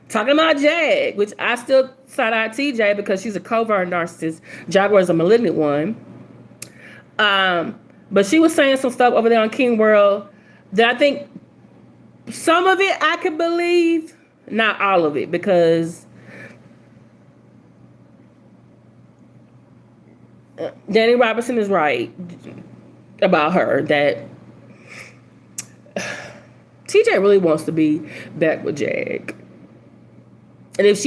A: Talking about Jag, which I still shout out TJ because she's a covert narcissist. Jaguar is a malignant one. But she was saying some stuff over there on King World that I think some of it I could believe, not all of it, because Danny Robinson is right about her that TJ really wants to be back with Jag. And if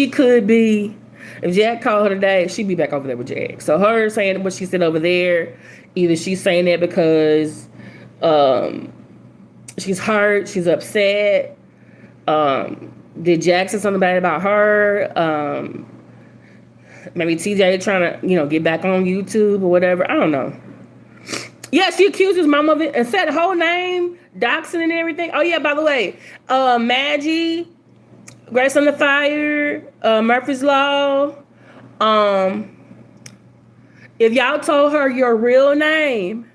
A: Jack called her today, she'd be back over there with Jack. So her saying what she said over there, either she's saying that because she's hurt, she's upset. Did Jack say something bad about her? Maybe TJ trying to, get back on YouTube or whatever. I don't know. Yeah, she accused his mom of it and said the whole name, doxing and everything. Oh yeah, by the way, Maggie, Grace on the Fire, Murphy's Law. If y'all told her your real name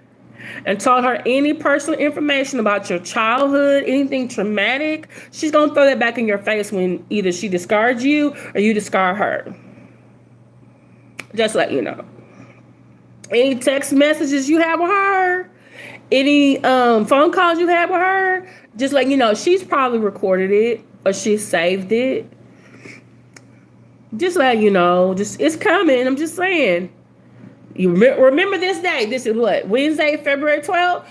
A: and told her any personal information about your childhood, anything traumatic, she's gonna throw that back in your face when either she discards you or you discard her. Just let you know. Any text messages you have with her, any phone calls you have with her, just let you know she's probably recorded it or she saved it. Just let you know, it's coming. I'm just saying. You remember this day. This is what? Wednesday, February 12th?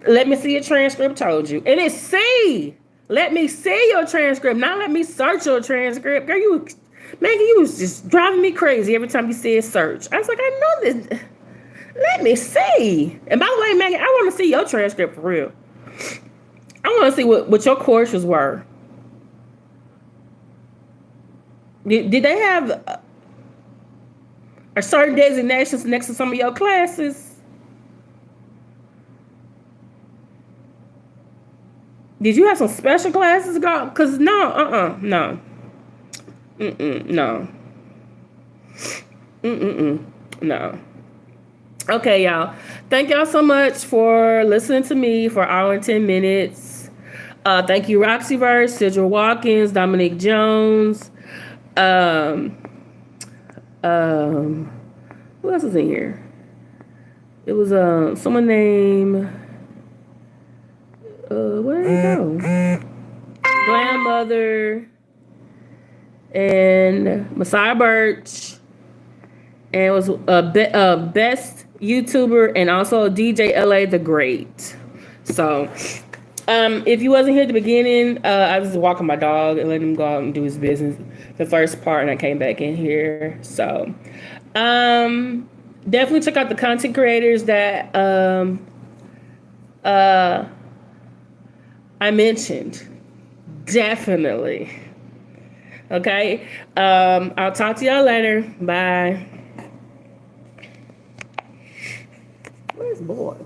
A: Let me see your transcript, told you. And it's C. Let me see your transcript. Not let me search your transcript. Girl, you was just driving me crazy every time you said search. I was like, I know this. Let me see. And by the way, Megan, I want to see your transcript for real. I want to see what your courses were. Did they have a certain designations next to some of your classes? Did you have some special classes, girl? Because no. No. No. Okay, y'all. Thank y'all so much for listening to me for an hour and 10 minutes. Thank you, Roxyverse, Sidra Watkins, Dominique Jones. Um, who else was in here? It was someone named where did it go? Grandmother and Messiah Birch, and it was best YouTuber and also DJ LA the Great. So, if you wasn't here at the beginning, I was walking my dog and letting him go out and do his business. The first part, and I came back in here. So, definitely check out the content creators that I mentioned. Definitely. Okay. I'll talk to y'all later. Bye. Where's boy?